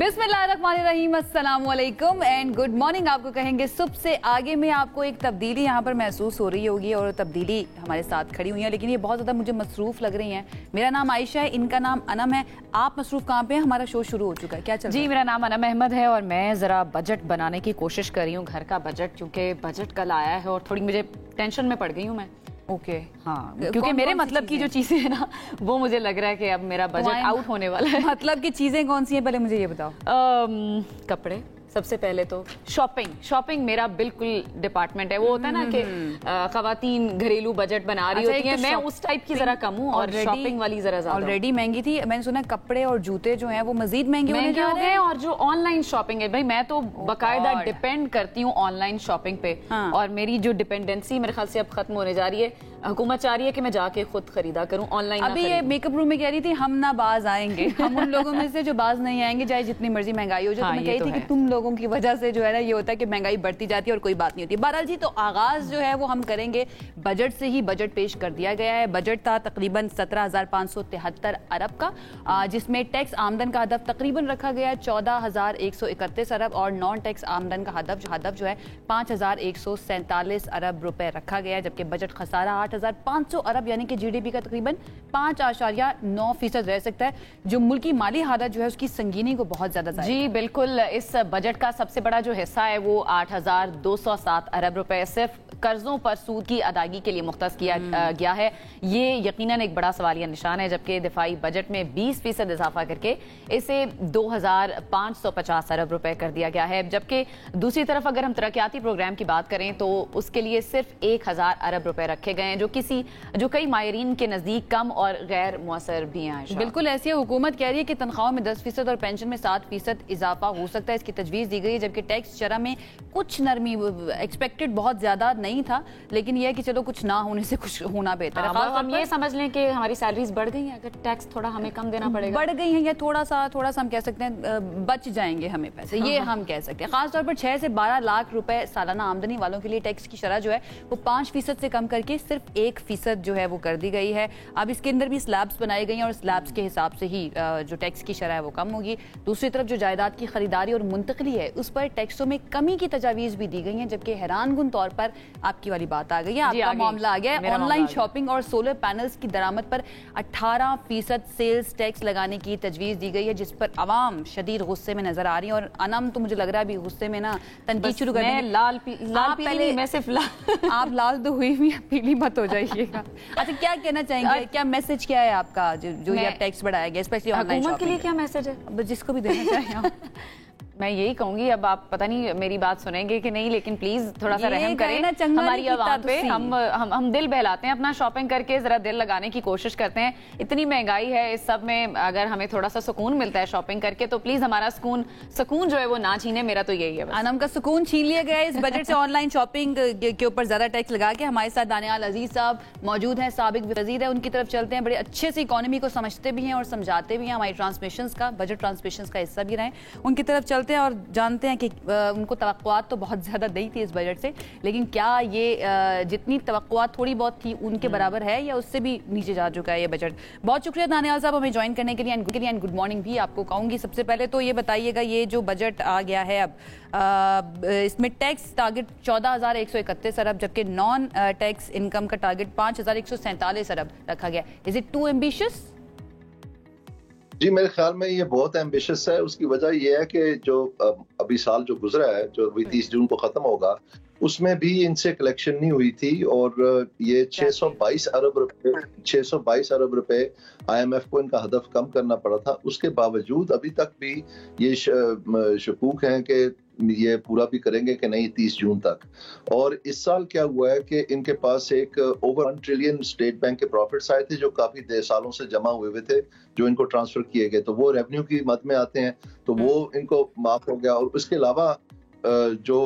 बिस्मिल्लाहिर्रहमानिर्रहीम, अस्सलाम वालेकुम एंड गुड मॉर्निंग आपको कहेंगे। सुबह से आगे में आपको एक तब्दीली यहाँ पर महसूस हो रही होगी और तब्दीली हमारे साथ खड़ी हुई है, लेकिन ये बहुत ज़्यादा मुझे मसरूफ़ लग रही हैं। मेरा नाम आयशा है, इनका नाम अनम है। आप मसरूफ़ कहाँ पे हैं? हमारा शो शुरू हो चुका है, क्या चल रहा है? जी, मेरा नाम अनम अहमद है और मैं ज़रा बजट बनाने की कोशिश कर रही हूँ, घर का बजट, क्योंकि बजट कल आया है और थोड़ी मुझे टेंशन में पड़ गई हूँ मैं। ओके, हाँ, क्योंकि मेरे मतलब की जो चीज़ें हैं ना, वो मुझे लग रहा है कि अब मेरा बजट आउट होने वाला है। मतलब की चीज़ें कौन सी हैं, पहले मुझे ये बताओ। कपड़े सबसे पहले तो, शॉपिंग मेरा बिल्कुल डिपार्टमेंट है। वो होता है ना कि खवातीन घरेलू बजट बना रही होती हैं, मैं उस टाइप की जरा कम हूँ और शॉपिंग वाली जरा ज्यादा। ऑलरेडी महंगी थी, मैंने सुना कपड़े और जूते जो हैं वो मजीद महंगे हो गए। और जो ऑनलाइन शॉपिंग है भाई, मैं तो बाकायदा डिपेंड करती हूँ ऑनलाइन शॉपिंग पे, और मेरी जो डिपेंडेंसी मेरे ख्याल से अब खत्म होने जा रही है। हुकूमत चाह रही है कि मैं जाके खुद खरीदा करूं, ऑनलाइन। अभी ये मेकअप रूम में कह रही थी हम ना बाज आएंगे, हम उन लोगों में से जो बाज नहीं आएंगे चाहे जितनी मर्जी महंगाई हो जाए। तो मैं कही थी कि तुम लोगों की वजह से जो है ना ये होता है कि महंगाई बढ़ती जाती है और कोई बात नहीं होती। बहरहाल जी, तो आगाज जो है वो हम करेंगे बजट से ही। बजट पेश कर दिया गया है। बजट था तकरीबन 17,573 अरब का, जिसमें टैक्स आमदन का हदफ तकरीबन रखा गया है 14,131 अरब और नॉन टैक्स आमदन का हदफ जो है 5,147 अरब रुपए रखा गया है, जबकि बजट खसारा 8,500 अरब यानी कि जीडीपी का तकरीबन 5.9% रह सकता है, जो मुल्की माली हालत जो है उसकी संगीनी को बहुत ज्यादा। जी बिल्कुल, इस बजट का सबसे बड़ा जो हिस्सा है वो 8,207 अरब रुपए सिर्फ कर्जों पर सूद की अदायगी के लिए मुख्तस किया गया है। ये यकीनन एक बड़ा सवालिया निशान है, जबकि दिफाई बजट में 20% इजाफा करके इसे 2,550 अरब रुपए कर दिया गया है। जबकि दूसरी तरफ अगर हम तरक्याती प्रोग्राम की बात करें तो उसके लिए सिर्फ 1,000 अरब रुपए रखे गए हैं, जो कई माहिरीन के नजदीक कम और गैर मुअस्सर भी हैं। बिल्कुल ऐसी है। हुकूमत कह रही है कि तनख्वाहों में 10% और पेंशन में 7% इजाफा हो सकता है, इसकी तजवीज़ दी गई है। जबकि टैक्स शरह में कुछ नरमी एक्सपेक्टेड बहुत ज्यादा नहीं था, लेकिन यह है कि चलो कुछ ना होने से कुछ होना बेहतर है। हम ये समझ लें कि हमारी सैलरीज बढ़ गई हैं, अगर टैक्स थोड़ा हमें कम देना पड़ेगा। बढ़ गई हैं या थोड़ा सा हम कह सकते हैं बच जाएंगे हमें पैसे, ये हम कह सकते हैं। खासतौर पर 6 से 12 लाख रुपए सालाना आमदनी वालों के लिए टैक्स की शरह जो है वो 5% से कम करके सिर्फ 1% जो है वो कर दी गई है। अब इसके अंदर भी स्लैब्स बनाए गई हैं और स्लैब्स के हिसाब से ही जो टैक्स की शरह है वो कम होगी। दूसरी तरफ जो जायदाद की खरीदारी और मुंतकली है उस पर टैक्सों में कमी की तजावीज़ भी दी गई हैं, जबकि हैरानकुन तौर पर आपकी वाली बात आ गई है, आपका मामला आ गया है। ऑनलाइन शॉपिंग और सोलर पैनल्स की दरामद पर 18% सेल्स टैक्स लगाने की तजवीज़ दी गई है, जिस पर आवाम शदीद गुस्से में नजर आ रही है। और अनम तो मुझे लग रहा है अभी गुस्से में ना तनकीद शुरू कर देंगे। आप लाल तो हुई भी, पीली मत हो जाइएगा। अच्छा, क्या कहना चाहेंगे, क्या मैसेज क्या है आपका जो ये टैक्स बढ़ाया गया, स्पेशली ऑनलाइन शॉपिंग के लिए? क्या मैसेज है जिसको भी देना चाहिए? मैं यही कहूंगी, अब आप पता नहीं मेरी बात सुनेंगे कि नहीं, लेकिन प्लीज थोड़ा सा रहम करें हमारी आवाम पे। हम दिल बहलाते हैं अपना शॉपिंग करके, जरा दिल लगाने की कोशिश करते हैं। इतनी महंगाई है, इस सब में अगर हमें थोड़ा सा सुकून मिलता है शॉपिंग करके तो प्लीज हमारा सुकून जो है वो ना छीने। मेरा तो यही है, अनम का सुकून छीन लिया गया है इस बजट से। ऑनलाइन शॉपिंग के ऊपर ज्यादा टैक्स लगा के हमारे साथ दानियाल अजीज साहब मौजूद हैं, साबिक वजीर है। उनकी तरफ चलते हैं, बड़े अच्छे से इकोनॉमी को समझते भी हैं और समझाते भी हैं, हमारी ट्रांसमिशंस का, बजट ट्रांसमिशंस का हिस्सा भी रहे। उनकी तरफ चलते हैं और जानते हैं कि उनको तवक्कुआत तो बहुत ज़्यादा नहीं थी इस बजट से, लेकिन क्या ये जितनी तवक्कुआत थोड़ी बहुत थी उनके बराबर है या उससे भी नीचे जा चुका है ये बजट? बहुत शुक्रिया दानियाल साहब हमें ज्वाइन करने के लिए एंड गुड मॉर्निंग भी आपको कहूँगी। सबसे पहले तो ये बताइएगा, ये जो बजट आ गया है अब इसमें टैक्स टारगेट 14,131 अरब, जबकि नॉन टैक्स इनकम का टारगेट 5,147 अरब रखा गया। Is it too ambitious? जी, मेरे ख्याल में ये बहुत एम्बिशियस है। उसकी वजह ये है कि जो अभी साल जो गुजरा है, जो अभी 30 जून को खत्म होगा, उसमें भी इनसे कलेक्शन नहीं हुई थी और ये 622 अरब रुपए IMF को इनका हदफ कम करना पड़ा था। उसके बावजूद अभी तक भी ये शकूक हैं कि ये पूरा भी करेंगे कि नहीं 30 जून तक। और इस साल क्या हुआ है कि इनके पास एक ओवर 1 ट्रिलियन स्टेट बैंक के प्रॉफिट्स आए थे, जो काफी सालों से जमा हुए थे, जो इनको ट्रांसफर किए गए, तो वो रेवेन्यू की मद में आते हैं, तो वो इनको माफ हो गया। और उसके अलावा जो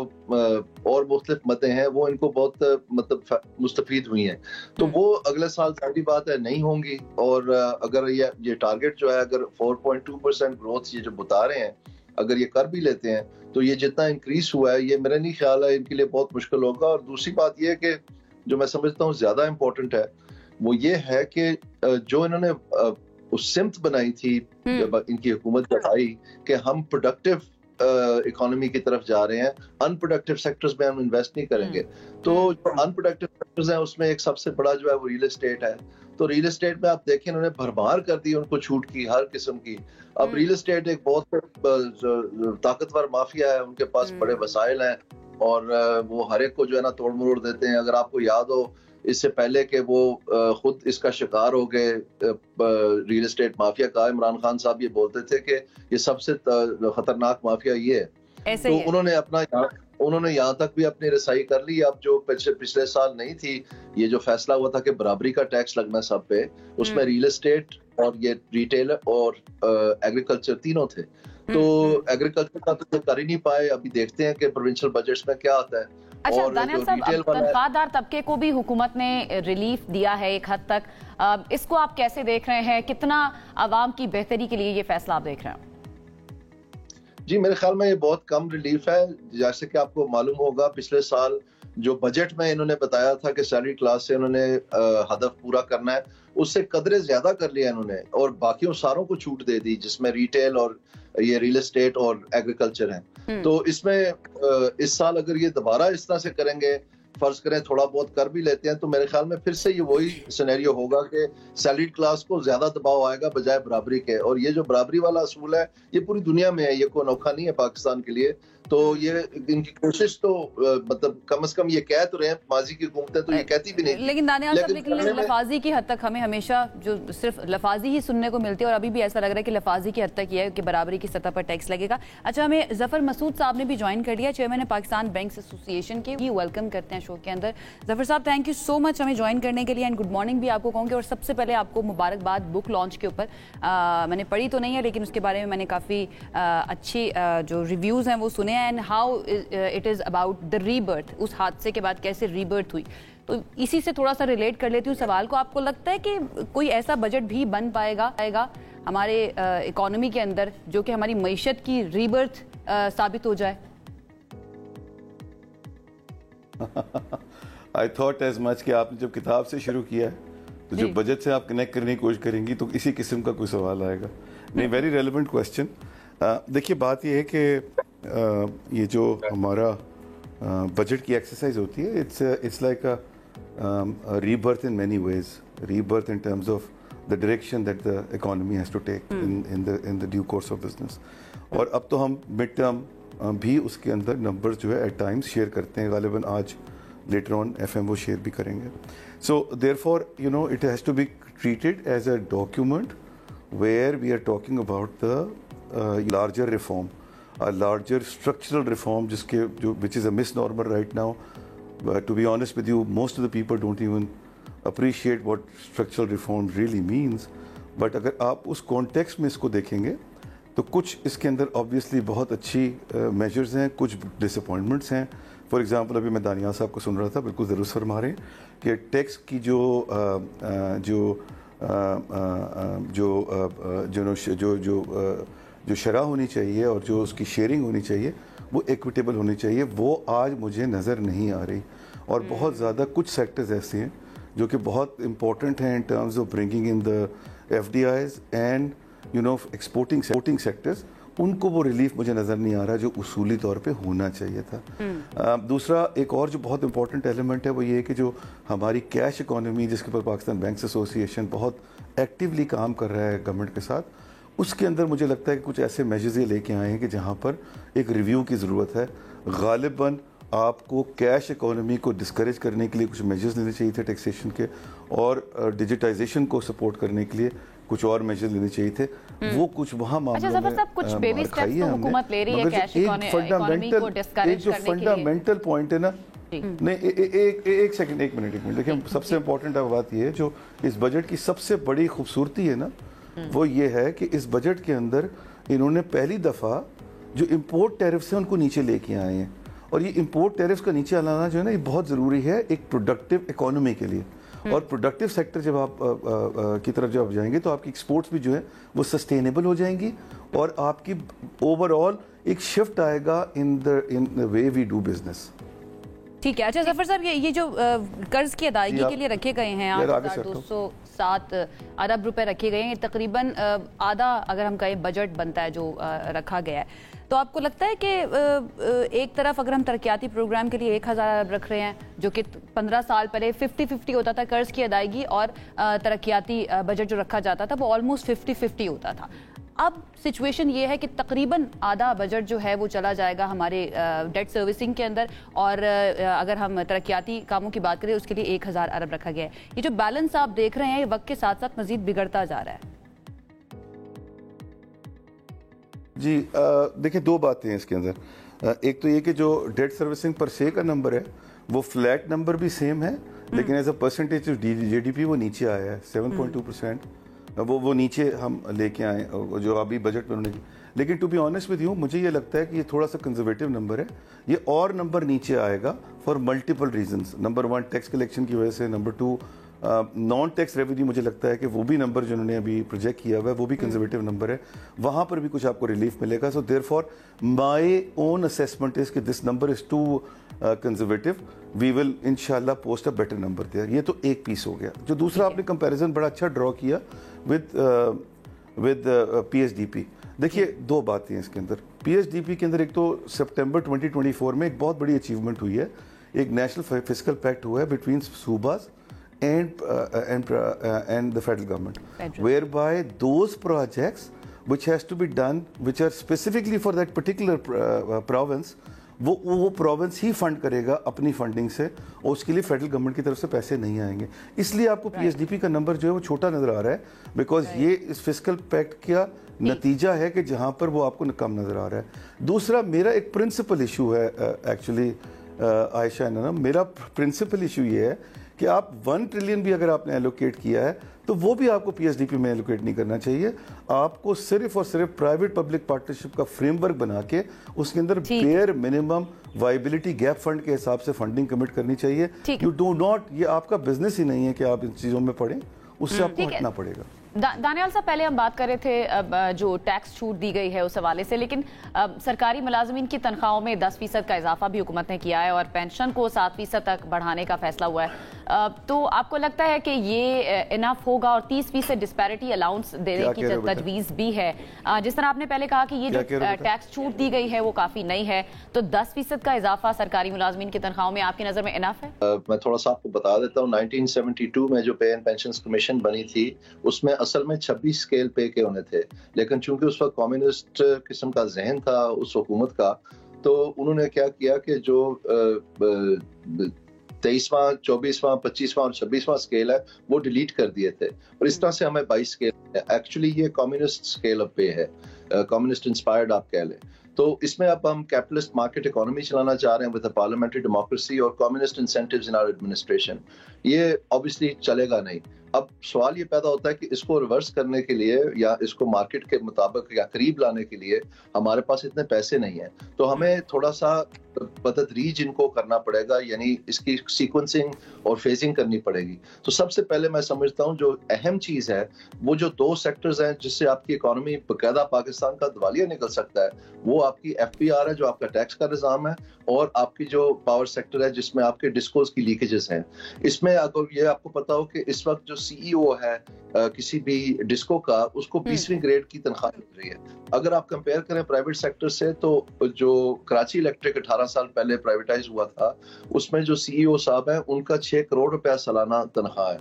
और मुख्तलिफ मदें हैं वो इनको बहुत मतलब मुस्तफीद हुई हैं, तो वो अगले साल सारी बात है नहीं होंगी। और अगर ये टारगेट जो है, अगर 4.2% ग्रोथ ये जो बता रहे हैं, अगर ये कर भी लेते हैं तो ये जितना इंक्रीज हुआ है, ये मेरा नहीं ख्याल है इनके लिए बहुत मुश्किल होगा। और दूसरी बात ये है कि जो मैं समझता हूँ ज्यादा इम्पोर्टेंट है वो ये है कि जो इन्होंने उस सिमत बनाई थी जब इनकी हुकूमत जब आई कि हम प्रोडक्टिव इकोनॉमी की तरफ जा रहे हैं, अनप्रोडक्टिव सेक्टर्स में हम इन्वेस्ट नहीं करेंगे। तो जो अनप्रोडक्टिव सेक्टर्स हैं उसमें एक सबसे बड़ा जो है वो रियल एस्टेट है। तो रियल एस्टेट में आप देखें इन्होंने भरमार कर दी उनको छूट की हर किस्म की। अब रियल एस्टेट एक बहुत ताकतवर माफिया है, उनके पास बड़े वसाइल हैं और वो हर एक को जो है ना तोड़ मरोड़ देते हैं। अगर आपको याद हो इससे पहले कि वो खुद इसका शिकार हो गए रियल एस्टेट माफिया का, इमरान खान साहब ये बोलते थे कि ये सबसे खतरनाक माफिया ये है। तो उन्होंने यहाँ तक भी अपनी रसाई कर ली। अब जो पिछले साल नहीं थी, ये जो फैसला हुआ था कि बराबरी का टैक्स लगना सब पे, उसमें रियल एस्टेट और ये रिटेल और एग्रीकल्चर तीनों थे। तो एग्रीकल्चर का तो कर ही नहीं पाए। अभी देखते हैं कि प्रोविंशियल बजट्स में क्या आता है। अच्छा दानियाल साहब, तनख्वाहदार तबके को भी हुकूमत ने रिलीफ दिया है एक हद तक, इसको आप कैसे देख रहे हैं? कितना आवाम की बेहतरी के लिए ये फैसला आप देख रहे हैं? जी मेरे ख्याल में ये बहुत कम रिलीफ है। जैसे कि आपको मालूम होगा पिछले साल जो बजट में इन्होंने बताया था कि सैलरी क्लास से इन्होंने हदफ पूरा करना है, उससे कदरे ज्यादा कर लिया इन्होंने और बाकियों सारों को छूट दे दी, जिसमें रिटेल और ये रियल एस्टेट और एग्रीकल्चर है। तो इसमें इस साल अगर ये दोबारा इस तरह से करेंगे, फर्ज करें थोड़ा बहुत कर भी लेते हैं, तो मेरे ख्याल में फिर से ये वही सिनेरियो होगा कि सैलरी क्लास को ज्यादा दबाव आएगा बजाय बराबरी के। और ये जो बराबरी वाला असूल है ये पूरी दुनिया में है, ये कोई अनोखा नहीं है पाकिस्तान के लिए। तो ये इनकी कोशिश तो मतलब कम से कम ये कह तो रहे हैं, माजी की हुकूमतें तो ये कहती भी नहीं। लेकिन दानियाल साहब, लेकिन लफाजी की हद तक हमें हमेशा जो सिर्फ लफाजी ही सुनने को मिलती है और अभी भी ऐसा लग रहा है कि लफाजी की हद तक ये है कि बराबरी की सतह पर टैक्स लगेगा। अच्छा, हमें जफर मसूद साहब ने भी ज्वाइन कर लिया, चेयरमैन पाकिस्तान बैंक एसोसिएशन के। वेलकम करते हैं शो के अंदर। जफर साहब, थैंक यू सो मच हमें ज्वाइन करने के लिए एंड गुड मॉर्निंग भी आपको कहूँगी। और सबसे पहले आपको मुबारकबाद बुक लॉन्च के ऊपर। मैंने पढ़ी तो नहीं है लेकिन उसके बारे में मैंने काफ़ी अच्छी जो रिव्यूज़ हैं वो सुने हैं and how it is about the rebirth, उस हादसे के बाद कैसे रीबर्थ हुई। तो इसी से थोड़ा सा रिलेट कर लेती हूँ सवाल को। आपको लगता है कि कोई ऐसा बजट भी बन पाएगा हमारे इकोनॉमी के अंदर जो कि हमारी मईशत की रीबर्थ साबित हो जाए? आई थॉट एज मच कि आपने जब किताब से शुरू किया है तो जो बजट से आप कनेक्ट करने की कोशिश करेंगी तो इसी किस्म का कोई सवाल आएगा। नहीं, वेरी रेलेवेंट क्वेश्चन। देखिए बात ये है कि ये जो हमारा बजट की एक्सरसाइज होती है, it's like a rebirth in many ways, rebirth in terms of the direction that the economy has to take in the due course of business. और अब तो हम मिड टर्म भी उसके अंदर नंबर्स जो है एट टाइम्स शेयर करते हैं, गालिबन आज लेटर ऑन FMO शेयर भी करेंगे। So therefore you know it has to be treated as a document where we are talking about the larger reform, a larger structural reform which is a misnomer right now. But to be honest with you, most of the people don't even appreciate what structural reform really means. But अगर आप उस context में इसको देखेंगे तो कुछ इसके अंदर obviously बहुत अच्छी measures हैं, कुछ disappointments हैं। For example, अभी मैं दानियाल साहब को सुन रहा था, बिल्कुल ज़रूर फरमा रहे हैं कि टैक्स की जो शरह होनी चाहिए और जो उसकी शेयरिंग होनी चाहिए वो इक्विटेबल होनी चाहिए, वो आज मुझे नज़र नहीं आ रही। और बहुत ज़्यादा कुछ सेक्टर्स ऐसे हैं जो कि बहुत इंपॉर्टेंट हैं इन terms of bringing in the FDIs and you know exporting sectors, उनको वो रिलीफ मुझे नज़र नहीं आ रहा जो उसूली तौर पे होना चाहिए था। दूसरा एक और जो बहुत इंपॉर्टेंट एलिमेंट है वो ये है कि जो हमारी कैश इकोनॉमी जिसके ऊपर पाकिस्तान बैंक्स एसोसिएशन बहुत एक्टिवली काम कर रहा है गवर्नमेंट के साथ, उसके अंदर मुझे लगता है कि कुछ ऐसे मेजर्स ये लेके आए हैं कि जहाँ पर एक रिव्यू की ज़रूरत है। गालिबन आपको कैश इकोनॉमी को डिस्करेज करने के लिए कुछ मेजर्स लेने चाहिए थे टैक्सेशन के, और डिजिटाइजेशन को सपोर्ट करने के लिए कुछ और मेजर्स लेने चाहिए थे। वो कुछ वहाँ मामलों में कुछ बेबी स्टेप्स तो हुकूमत ले रही है कैश इकोनॉमी को डिस्करेज करने के लिए। फंडामेंटल पॉइंट है ना, नहीं एक सेकंड, एक मिनट देखिए, सबसे इम्पोर्टेंट बात ये है, जो इस बजट की सबसे बड़ी खूबसूरती है ना वो ये है कि इस बजट के अंदर इन्होंने पहली दफ़ा जो इम्पोर्ट टैरिफ्स हैं उनको नीचे लेके आए हैं। और ये इम्पोर्ट टैरिफ्स का नीचे लाना जो है ना ये बहुत ज़रूरी है एक प्रोडक्टिव इकोनॉमी के लिए। और प्रोडक्टिव सेक्टर जब आप की तरफ जब जाएंगे तो आपकी एक्सपोर्ट्स भी जो है वो सस्टेनेबल हो जाएंगी और आपकी ओवरऑल एक शिफ्ट आएगा in the way we do business. ٹھیک ہے. اچھا ظفر صاحب, یہ جو قرض کی ادائیگی کے لیے رکھے گئے ہیں 8,207 ارب روپے رکھے گئے ہیں, تقریباً آدھا اگر ہم کہیں بجٹ بنتا ہے جو رکھا گیا ہے, تو آپ کو لگتا ہے کہ ایک طرف اگر ہم ترقیاتی پروگرام کے لیے 1,000 ارب رکھ رہے ہیں, جو کہ 15 سال پہلے 50-50 ہوتا تھا قرض کی ادائیگی اور ترقیاتی بجٹ جو رکھا جاتا تھا وہ آلموسٹ 50-50 ہوتا تھا, اب سچویشن یہ ہے کہ تقریباً آدھا بجٹ جو ہے وہ چلا جائے گا ہمارے ڈیٹ سروسنگ کے اندر, اور اگر ہم ترقیاتی کاموں کی بات کریں اس کے لیے 1,000 ارب رکھا گیا ہے. یہ جو بیلنس آپ دیکھ رہے ہیں یہ وقت کے ساتھ ساتھ مزید بگڑتا جا رہا ہے. جی دیکھیں, دو باتیں ہیں اس کے اندر. ایک تو یہ کہ جو ڈیٹ سروسنگ پر سے کا نمبر ہے وہ فلیٹ نمبر بھی سیم ہے, لیکن as a percentage G D P وہ نیچے آیا ہے 7.2%. وہ نیچے ہم لے کے آئے جو ابھی بجٹ میں انہوں نے. لیکن to be honest with you, مجھے یہ لگتا ہے کہ یہ تھوڑا سا کنزرویٹو نمبر ہے. یہ اور نمبر نیچے آئے گا for multiple reasons. Number 1 tax collection کی وجہ سے, نمبر 2 نان ٹیکس ریونیو. مجھے لگتا ہے کہ وہ بھی نمبر جو انہوں نے ابھی پروجیکٹ کیا ہوا ہے وہ بھی کنزرویٹو نمبر ہے, وہاں پر بھی کچھ آپ کو ریلیف ملے گا. سو there for my own assessment is کہ this number is too conservative. We will انشاءاللہ post a better number there. یہ تو ایک پیس ہو گیا. جو دوسرا آپ نے کمپیریزن بڑا اچھا ڈرا کیا with P S D P. دیکھیے دو باتیں ہیں اس کے اندر. پی ایس ڈی پی کے اندر ایک تو سپٹمبر 2024 میں ایک بہت بڑی اچیومنٹ ہوئی ہے, ایک نیشنل فسکل پیکٹ ہوا ہے between صوباز and the federal government, whereby those projects which has to be done, which are specifically for that particular province, وہ پروونس ہی فنڈ کرے گا اپنی فنڈنگ سے, اور اس کے لیے فیڈرل گورنمنٹ کی طرف سے پیسے نہیں آئیں گے. اس لیے آپ کو پی ایس ڈی پی کا نمبر جو ہے وہ چھوٹا نظر آ رہا ہے, بیکاز یہ اس فسکل پیکٹ کا نتیجہ ہے کہ جہاں پر وہ آپ کو کم نظر آ رہا ہے. دوسرا میرا ایک پرنسپل ایشو ہے ایکچولی عائشہ اننا, میرا پرنسپل ایشو یہ ہے کہ آپ 1 ٹریلین بھی اگر آپ نے ایلوکیٹ کیا ہے تو وہ بھی آپ کو پی ایس ڈی پی میں ایلوکیٹ نہیں کرنا چاہیے. آپ کو صرف اور صرف پرائیویٹ پبلک پارٹنرشپ کا فریم ورک بنا کے اس کے اندر bare minimum viability gap fund کے حساب سے فنڈنگ کمٹ کرنی چاہیے. یو ڈو ناٹ, یہ آپ کا بزنس ہی نہیں ہے کہ آپ ان چیزوں میں پڑیں, اس سے آپ کو ہٹنا پڑے گا. دانیال صاحب, پہلے ہم بات کر رہے تھے جو ٹیکس چھوٹ دی گئی ہے اس حوالے سے, لیکن سرکاری ملازمین کی تنخواہوں میں 10% کا اضافہ بھی حکومت نے کیا ہے اور پینشن کو 7% تک بڑھانے کا فیصلہ ہوا ہے. تو آپ کو لگتا ہے کہ یہ انف ہوگا, اور 30% ڈسپیرٹی الاؤنس دینے کی تجویز بھی ہے. جس طرح آپ نے پہلے کہا کہ یہ جو ٹیکس چھوٹ دی گئی ہے وہ کافی نہیں ہے, تو 10% کا اضافہ سرکاری ملازمین کی تنخواہوں میں آپ کی نظر میں انف ہے؟ میں تھوڑا سا آپ کو بتا دیتا ہوں. 1972 میں جو پے اینڈ پینشنز کمیشن بنی تھی اس میں اصل میں 26 اسکیل پے کے ہونے تھے, لیکن چونکہ اس وقت کمیونسٹ قسم کا ذہن تھا اس حکومت کا, تو انہوں نے کیا کیا کہ جو 23واں 24واں 25واں اور 26واں اسکیل ہے وہ ڈیلیٹ کر دیے تھے, اور اس طرح سے ہمیں 22 اسکیل ہے. ایکچولی یہ کمیونسٹ اسکیل آف پے ہے, کمیونسٹ انسپائرڈ آپ کہہ لیں. تو اس میں اب ہم کیپٹلسٹ مارکیٹ اکانومی چلانا چاہ رہے ہیں ود پارلیمنٹری ڈیموکریسی اور کمیونسٹ انسینٹیوز ان آور ایڈمنسٹریشن. یہ obviously چلے گا نہیں. اب سوال یہ پیدا ہوتا ہے کہ اس کو ریورس کرنے کے لیے یا اس کو مارکیٹ کے مطابق یا قریب لانے کے لیے ہمارے پاس اتنے پیسے نہیں ہیں, تو ہمیں تھوڑا سا بتدریج ان کو کرنا پڑے گا, یعنی اس کی سیکوینسنگ اور فیزنگ کرنی پڑے گی. تو سب سے پہلے میں سمجھتا ہوں جو اہم چیز ہے وہ جو 2 سیکٹرز ہیں جس سے آپ کی اکانومی باقاعدہ پاکستان کا دیوالیہ نکل سکتا ہے, وہ آپ کی ایف پی آر ہے جو آپ کا ٹیکس کا نظام ہے, اور آپ کی جو پاور سیکٹر ہے جس میں آپ کے ڈسکوز کی لیکیجز ہیں. اس میں اگر یہ آپ کو پتا ہو کہ اس وقت جو سی ای او ہے کسی بھی ڈسکو کا, اس کو 20ویں گریڈ کی تنخواہ مل رہی ہے. اگر آپ کمپیئر کریں پرائیویٹ سیکٹر سے, تو جو کراچی الیکٹرک 18 سال پہلے پرائیویٹائز ہوا تھا اس میں جو سی ای او صاحب ہیں ان کا 6 کروڑ روپیہ سالانہ تنخواہ ہے.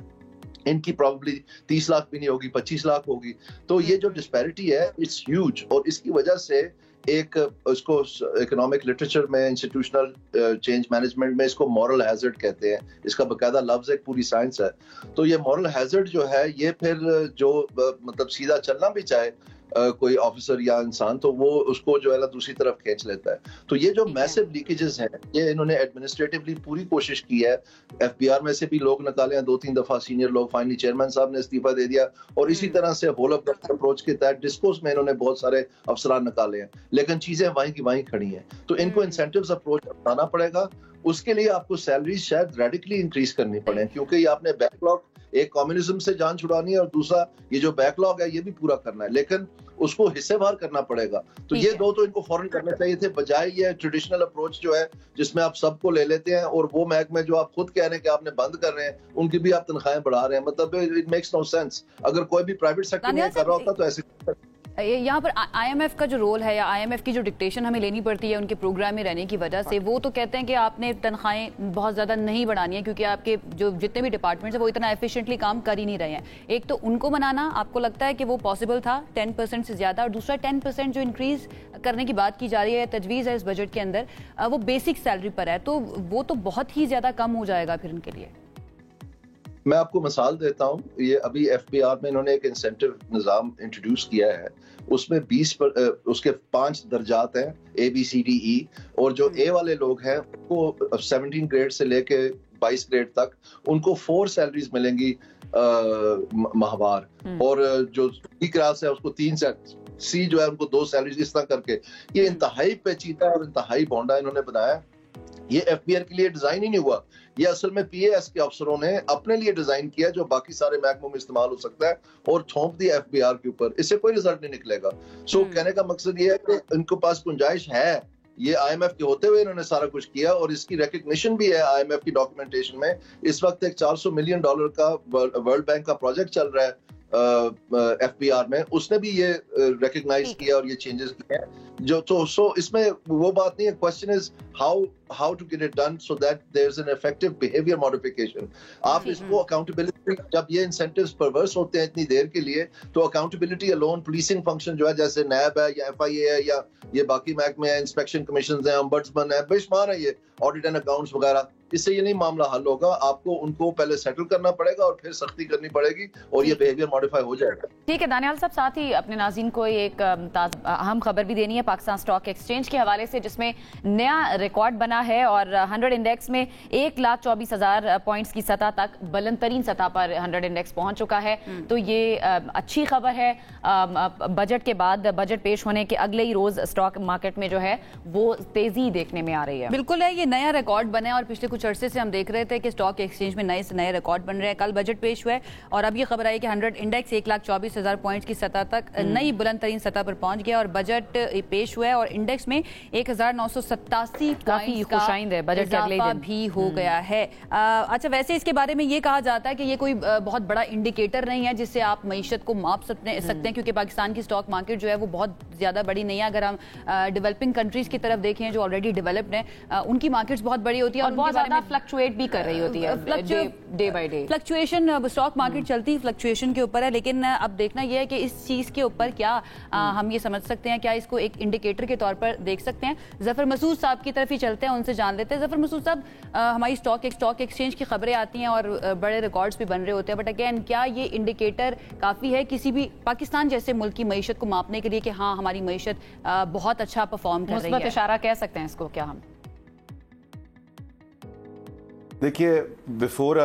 ان کی پروبلی 30 لاکھ بھی نہیں ہوگی, 25 لاکھ ہوگی. تو یہ جو ڈسپیرٹی ہے اٹس ہیوج, اور اس کی وجہ سے ایک اس کو اکنامک لٹریچر میں انسٹیٹیوشنل چینج مینجمنٹ میں اس کو مورل ہیزرڈ کہتے ہیں. اس کا باقاعدہ لفظ ایک پوری سائنس ہے. تو یہ مورل ہیزرڈ جو ہے یہ پھر جو مطلب سیدھا چلنا بھی چاہے کوئی آفیسر یا انسان, تو وہ اس کو جو ہے نا دوسری طرف کھینچ لیتا ہے. تو یہ جو میسو لیکیجز ہیں یہ انہوں نے ایڈمنسٹریٹولی پوری کوشش کی ہے. ایف بی آر میں سے بھی لوگ نکالے ہیں 2-3 دفعہ, سینئر لوگ, فائنلی چیئرمین صاحب نے استعفیٰ دے دیا, اور اسی طرح سے ہول آف گورنمنٹ اپروچ کے تحت ڈسکوز میں انہوں نے بہت سارے افسران نکالے ہیں, لیکن چیزیں وہیں کی وہیں کھڑی ہیں. تو ان کو انسینٹیوز اپروچ اپنانا پڑے گا. اس کے لیے آپ کو سیلریز شاید ریڈیکلی انکریز کرنی پڑے, کیونکہ یہ آپ نے بیک لاگ ایک کمیونزم سے جان چھڑانی ہے اور دوسرا یہ جو بیک لاگ ہے یہ بھی پورا کرنا ہے، لیکن اس کو حصے بھر کرنا پڑے گا. تو یہ دو تو ان کو فوراً کرنے چاہیے تھے، بجائے یہ ٹریڈیشنل اپروچ جو ہے جس میں آپ سب کو لے لیتے ہیں اور وہ محکمے جو آپ خود کہہ رہے ہیں کہ آپ نے بند کر رہے ہیں ان کی بھی آپ تنخواہیں بڑھا رہے ہیں. مطلب اٹ میکس نو سینس. اگر کوئی بھی پرائیویٹ سیکٹر میں کر رہا ہوتا تو ایسے یہاں پر آئی ایم ایف کا جو رول ہے یا آئی ایم ایف کی جو ڈکٹیشن ہمیں لینی پڑتی ہے ان کے پروگرام میں رہنے کی وجہ سے، وہ تو کہتے ہیں کہ آپ نے تنخواہیں بہت زیادہ نہیں بڑھانی ہیں کیونکہ آپ کے جو جتنے بھی ڈپارٹمنٹس ہیں وہ اتنا ایفیشینٹلی کام کر ہی نہیں رہے ہیں. ایک تو ان کو منانا آپ کو لگتا ہے کہ وہ پاسبل تھا 10% سے زیادہ، اور دوسرا 10% جو انکریز کرنے کی بات کی جا رہی ہے، تجویز ہے اس بجٹ کے اندر، وہ بیسک سیلری پر ہے، تو وہ تو بہت ہی زیادہ کم ہو جائے گا پھر ان کے لیے. میں آپ کو مثال دیتا ہوں. یہ ابھی ایف بی آر میں انہوں نے ایک انسینٹو نظام انٹروڈیوس کیا ہے، اس میں 20 کے 5 درجات ہیں، اے بی سی ڈی ای، اور جو اے والے لوگ ہیں ان کو 17 گریڈ سے لے کے 22 گریڈ تک ان کو 4 سیلریز ملیں گی ماہوار، اور جو ڈی کلاس ہے اس کو 3 سی جو ہے ان کو 2 سیلریز، اس طرح کر کے. یہ انتہائی پیچیدہ اور انتہائی بونڈا انہوں نے بنایا. یہ ایف بی آر کے لیے ڈیزائن ہی نہیں ہوا، یہ اصل میں پی اے ایس کے افسروں نے اپنے لیے ڈیزائن کیا جو باقی سارے محکموں میں استعمال ہو سکتا ہے، اور تھوپ دیا ایف بی آر کے اوپر. اس سے کوئی رزلٹ نہیں نکلے گا. سو کہنے کا مقصد یہ ہے کہ ان کے پاس گنجائش ہے. یہ آئی ایم ایف کے ہوتے ہوئے انہوں نے سارا کچھ کیا، اور اس کی ریکگنیشن بھی ہے آئی ایم ایف کی ڈاکومنٹیشن میں. اس وقت ایک $400 ملین کا ورلڈ بینک کا پروجیکٹ چل رہا ہے ایف بی آر میں، اس نے بھی یہ ریکگنائز کیا اور یہ چینجز کیے ہیں. جو تو سو اس میں وہ بات نہیں ہے. Question is how to get it done so that there's an effective behavior modification. آپ اس کو اکاؤنٹیبلٹی، جب یہ انسینٹیوز پرورس ہوتے ہیں اتنی دیر کے لیے، تو اکاؤنٹیبلٹی الون، پولیسنگ فنکشن جو ہے جیسے نیب ہے یا ایف آئی اے ہے یا یہ باقی محکمے ہیں، انسپیکشن کمیشنز ہیں، امبڈسمن ہے، بے شمار ہے یہ آڈٹ اینڈ اکاؤنٹس وغیرہ، اس سے یہ نہیں معاملہ حل ہوگا. آپ کو ان کو پہلے سیٹل کرنا پڑے گا اور پھر سختی کرنی پڑے گی اور یہ بیہیویئر ماڈیفائی ہو جائے گا. ٹھیک ہے دانیال صاحب، ساتھ ہی اپنے ناظرین کو ایک اہم خبر بھی دینی ہے پاکستان اسٹاک ایکسچینج کے حوالے سے، جس میں نیا ریکارڈ بنا ہے اور 100 انڈیکس میں 1,24,000 پوائنٹس کی سطح تک، بلند ترین سطح پر 100 انڈیکس پہنچ چکا ہے. تو یہ اچھی خبر ہے. بجٹ کے بعد، بجٹ پیش ہونے کے اگلے ہی روز اسٹاک مارکیٹ میں جو ہے وہ تیزی دیکھنے میں آ رہی ہے. بالکل ہے، یہ نیا ریکارڈ بنا ہے اور پچھلے کچھ عرصے سے ہم دیکھ رہے تھے کہ اسٹاک ایکسچینج میں نئے سے نئے ریکارڈ بن رہے ہیں. کل بجٹ پیش ہوا ہے اور اب یہ خبر آئی کہ 100 انڈیکس 1,24,000 پوائنٹس کی سطح تک نئی بلند ترین سطح پر پہنچ گیا، اور بجٹ پیش ہوا ہے اور انڈیکس میں 1,987 کافی خوشائند ہے. بجٹ اضافہ بھی ہو گیا ہے. اچھا، ویسے اس کے بارے میں یہ کہا جاتا ہے کہ یہ کوئی بہت بڑا انڈیکیٹر نہیں ہے جس سے آپ معیشت کو ماپ سکتے ہیں، کیونکہ پاکستان کی اسٹاک مارکیٹ جو ہے وہ بہت زیادہ بڑی نہیں ہے. اگر ہم ڈیولپنگ کنٹریز کی طرف دیکھیں جو آلریڈی ڈیولپڈ ہیں، ان کی مارکیٹس بہت بڑی ہوتی ہے اور بہت زیادہ فلکچویٹ بھی کر رہی ہوتی ہے day by day. Fluctuation, stock market چلتی فلکچویشن کے اوپر ہے، لیکن اب دیکھنا یہ ہے کہ اس چیز کے اوپر کیا ہم یہ سمجھ سکتے ہیں، کیا اس کو ایک انڈیکیٹر کے طور پر دیکھ سکتے ہیں. ظفر مسعود صاحب کی طرف ہی چلتے ہیں، ان سے جان لیتے ہیں. ظفر مسعود صاحب، ہماری اسٹاک ایکسچینج کی خبریں آتی ہیں اور بڑے ریکارڈز بھی بن رہے ہوتے ہیں، بٹ اگین کیا یہ انڈیکیٹر کافی ہے کسی بھی پاکستان جیسے ملک کی معیشت کو ماپنے کے لیے کہ ہاں ہماری معیشت بہت اچھا پرفارم کر رہی ہے؟ مثبت اشارہ کہہ سکتے ہیں اس کو کیا ہم؟ دیکھیے، بیفور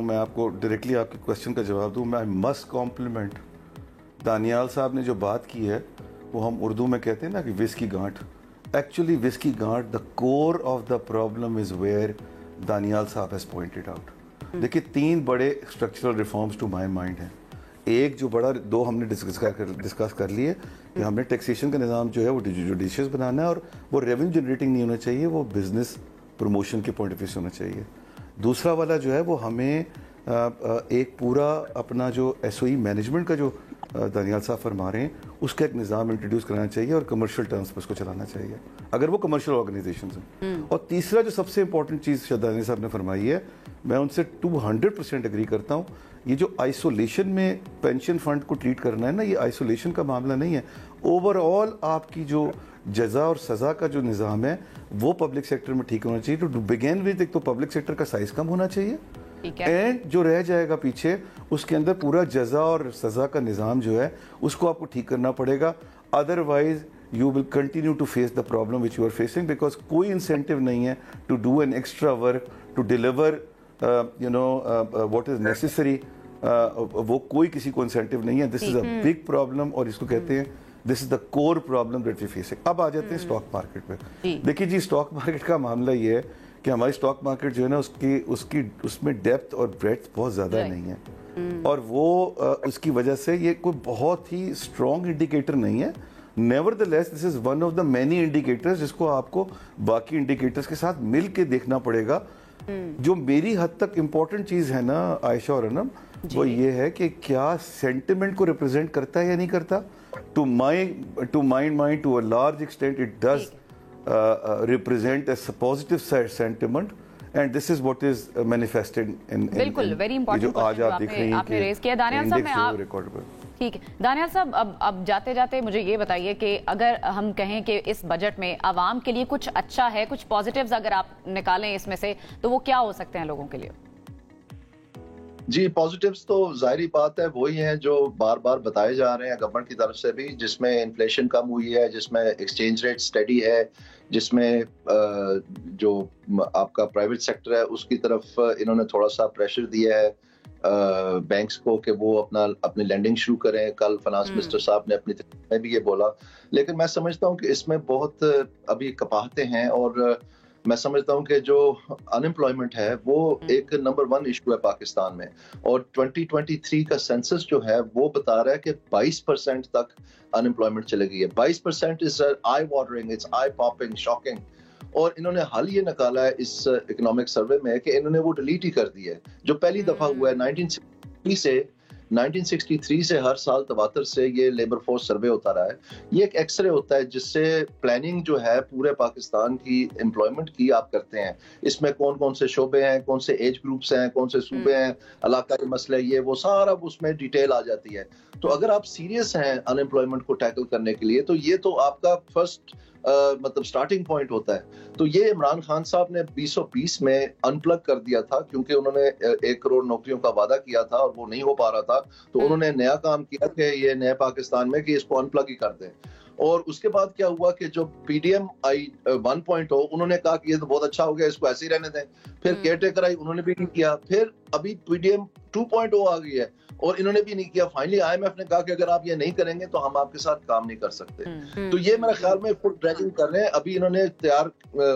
میں آپ کو ڈائریکٹلی آپ کے کوشچن کا جواب دوں، میں مسٹ کمپلیمنٹ دانیال صاحب نے جو بات کی ہے، وہ ہم اردو میں کہتے ہیں نا کہ وس کی گانٹ. ایکچولی وس کی گانٹ، the core of the problem is where Daniyal sahab has pointed out. دیکھیے، 3 بڑے structural reforms to my mind ہیں. ایک جو بڑا، 2 ہم نے ڈسکس کر لیے کہ ہم نے ٹیکسیشن کا نظام جو ہے وہ جوڈیشیس بنانا ہے، اور وہ ریونیو جنریٹنگ نہیں ہونا چاہیے، وہ بزنس پروموشن کے پوائنٹ آف ویو سے ہونا چاہیے. دوسرا والا جو ہے وہ ہمیں ایک پورا اپنا جو ایس او ای مینجمنٹ کا جو دانیال صاحب فرما رہے ہیں، اس کا ایک نظام انٹروڈیوس کرانا چاہیے اور کمرشل ٹرمز پر اس کو چلانا چاہیے اگر وہ کمرشل آرگنائزیشنز ہیں. اور تیسرا جو سب سے امپورٹنٹ چیز دانیال صاحب نے فرمائی ہے، میں ان سے 200% اگری کرتا ہوں. یہ جو آئسولیشن میں پینشن فنڈ کو ٹریٹ کرنا ہے نا، یہ آئسولیشن کا معاملہ نہیں ہے. اوور آل آپ کی جو جزا اور سزا کا جو نظام ہے وہ پبلک سیکٹر میں ٹھیک ہونا چاہیے. ٹو بگین ود، ایک تو پبلک سیکٹر کا سائز کم ہونا چاہیے، اینڈ جو رہ جائے گا پیچھے اس کے اندر پورا جزا اور سزا کا نظام جو ہے اس کو آپ کو ٹھیک کرنا پڑے گا. Otherwise you will continue to face the problem which you are facing, because کوئی incentive نہیں ہے to do an extra work to deliver what is necessary. وہ کوئی کسی کو incentive نہیں ہے. This is a big problem اور اس کو کہتے ہیں this is the core problem that we facing. اب آ جاتے ہیں اسٹاک مارکیٹ پہ. دیکھیے جی، اسٹاک مارکیٹ کا معاملہ یہ ہے कि हमारी स्टॉक मार्केट जो है ना उसमें डेप्थ और ब्रेड्थ बहुत ज़्यादा नहीं है, और वो उसकी वजह से ये कोई बहुत ही स्ट्रॉन्ग इंडिकेटर नहीं है। Nevertheless this is one of the many indicators जिसको आपको बाकी इंडिकेटर्स के साथ मिल के देखना पड़ेगा। जो मेरी हद तक इम्पोर्टेंट चीज़ है ना आयशा और अनम, वो ये है कि क्या सेंटिमेंट को रिप्रेजेंट करता है या नहीं करता। To my mind to a large extent it does represent a positive sentiment, and this is what is manifested in बिल्कुल वेरी इंपॉर्टेंट क्वेश्चन आपने रेज किया। दानियाल साहब, मैं आप ठीक है दानियाल साहब, अब जाते जाते मुझे ये बताइए कि अगर हम कहें कि इस बजट में आवाम के लिए कुछ अच्छा है, कुछ पॉजिटिव्स अगर आप निकालें इसमें से, तो वो क्या हो सकते हैं लोगों के लिए? जी, पॉजिटिव्स तो जाहिर बात है वही हैं जो बार बार बताए जा रहे हैं गवर्नमेंट की तरफ से भी, जिसमें इन्फ्लेशन कम हुई है, जिसमें एक्सचेंज रेट स्टडी है, जिसमें जो आपका प्राइवेट सेक्टर है उसकी तरफ इन्होंने थोड़ा सा प्रेशर दिया है बैंक्स को कि वो अपनी लैंडिंग शुरू करें। कल फाइनेंस मिनिस्टर साहब ने अपनी तरफ में भी ये बोला, लेकिन मैं समझता हूँ कि इसमें बहुत अभी कपाहते हैं, और मैं समझता हूं कि जो अनएम्प्लॉयमेंट है वो एक नंबर 1 इशू है पाकिस्तान में, और 2023 का सेंसस जो है वो बता रहा है कि 22% तक अनएम्प्लॉयमेंट चली गई है। 22% is I watering, it's I popping, shocking. और इन्होंने हल ये निकाला है इस इकोनॉमिक सर्वे में कि इन्होंने वो डिलीट ही कर दिया है, जो पहली दफा हुआ है 1963 से हर साल 73 से ये लेबर फोर्स सर्वे होता रहा है। ये एक एक्सरे होता है जिससे प्लानिंग जो है पूरे पाकिस्तान की एम्प्लॉयमेंट की आप करते हैं। इसमें कौन कौन से शोबे हैं, कौन से एज ग्रुप्स हैं, कौन से सूबे हैं, इलाकाई मसले, ये वो सारा उसमें डिटेल आ जाती है। तो अगर आप सीरियस हैं अनएम्प्लॉयमेंट को टैकल करने के लिए, तो ये तो आपका फर्स्ट मतलब स्टार्टिंग पॉइंट होता है। तो ये इमरान खान साहब ने 2020 में अनप्लग कर दिया था, क्योंकि उन्होंने 1 करोड़ नौकरियों का वादा किया था और वो नहीं हो पा रहा था। तो उन्होंने नया काम किया कि ये नए पाकिस्तान में कि इसको अनप्लग ही कर दें। और उसके बाद क्या हुआ कि जो PDM आई 1.0 उन्होंने कहा कि ये तो बहुत अच्छा हो गया, इसको ऐसे ही रहने दें। फिर केयरटेकर आई, उन्होंने भी नहीं किया। फिर अभी PDM 2.0 आ गई है और इन्होंने भी नहीं किया। फाइनली IMF ने कहा कि अगर आप ये नहीं करेंगे तो हम आपके साथ काम नहीं कर सकते। तो ये मेरे ख्याल में फुल ड्रैगिंग कर रहे हैं। अभी इन्होंने तैयार